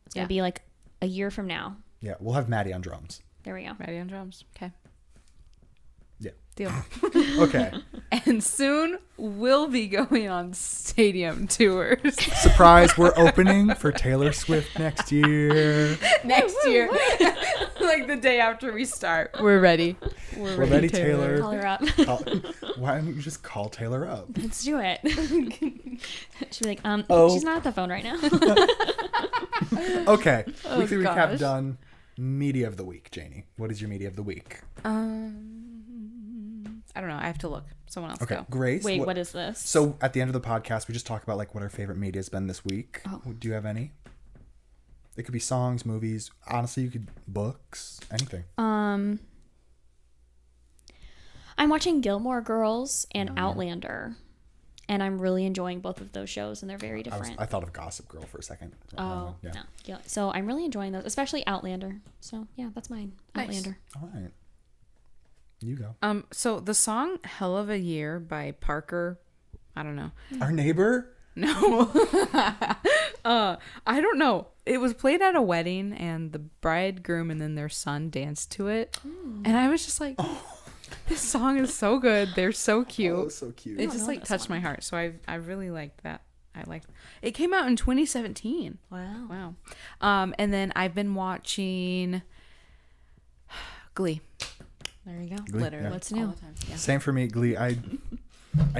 It's gonna be like a year from now. Yeah, we'll have Maddie on drums. There we go. Ready on drums. Okay. Yeah. Deal. Okay. And soon we'll be going on stadium tours Surprise, we're opening for Taylor Swift next year. next year. Like the day after we start. We're ready. We're ready, Taylor. Call her up. Why don't you just call Taylor up? Let's do it. She'll be like, Oh. she's not at the phone right now. Okay. Weekly recap gosh. done. Media of the week, Janie. What is your media of the week? I don't know. I have to look. Someone else Okay. go. Grace. Wait, what is this? So at the end of the podcast, we just talk about like what our favorite media has been this week. Oh. Do you have any? It could be songs, movies. Honestly, you could books, anything. I'm watching Gilmore Girls and Outlander, and I'm really enjoying both of those shows, and they're very different. I thought of Gossip Girl for a second. Oh, yeah. no. Yeah. So I'm really enjoying those, especially Outlander. So yeah, that's mine. Nice. Outlander. All right. You go. So the song "Hell of a Year" by Parker, I don't know. Our neighbor. No. I don't know. It was played at a wedding, and the bridegroom and then their son danced to it, and I was just like, This song is so good. They're so cute. Oh, so cute. It don't just know like this touched one. my heart. So I really liked that. I liked it. Came out in 2017. Wow. Wow. And then I've been watching Glee. There you go. Glee, Literally. yeah. What's all new? the time. Yeah. Same for me, Glee. I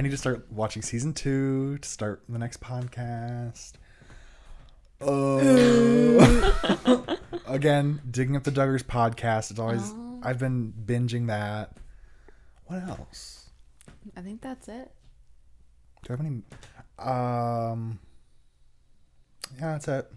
need to start watching season 2 to start the next podcast. Again, digging up the Duggars podcast. It's always I've been binging that. What else? I think that's it. Do I have any? Yeah, that's it.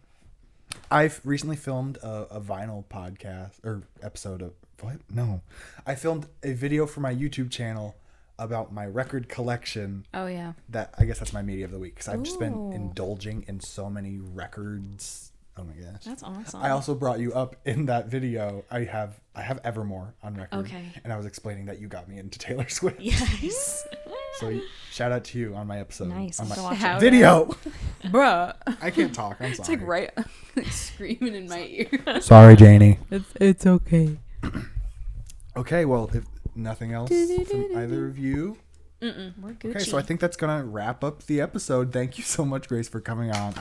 I've recently filmed a vinyl podcast or episode of what? No, I filmed a video for my YouTube channel about my record collection. Oh yeah. That I guess that's my media of the week because I've just been Ooh. indulging in so many records. Oh my gosh. That's awesome. I also brought you up in that video. I have Evermore on record. Okay. And I was explaining that you got me into Taylor Swift. Yes. So shout out to you on my episode. Nice. On I'll my have to watch Shout it. video. Bruh. I can't talk. I'm It's sorry. like right like screaming in my ear. Sorry, Janie. It's okay. Okay, well, if nothing else from either of you. We're Gucci. Okay, so I think that's gonna wrap up the episode. Thank you so much, Grace, for coming on.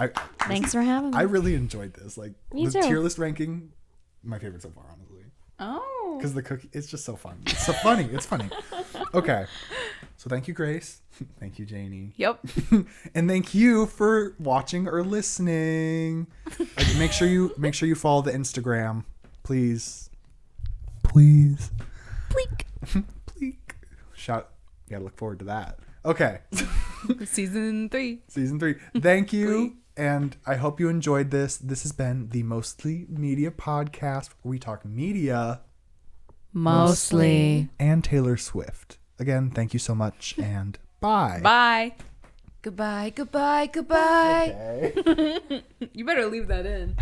Thanks for having me. I really enjoyed this. Like Me the too. tier list ranking, my favorite so far, honestly. Oh. Because the cookie, it's just so fun. It's so funny. It's funny. Okay, so thank you, Grace. Thank you, Janie. Yep. And thank you for watching or listening. Make sure you follow the Instagram, please. Please. Pleek. Pleek. Shout. You gotta look forward to that. Okay. Season 3. Season 3. Thank you. Glee. And I hope you enjoyed this. This has been the Mostly Media podcast where we talk media Mostly. and Taylor Swift. Again, thank you so much and bye. Bye. Goodbye. Goodbye. Goodbye. Okay. You better leave that in.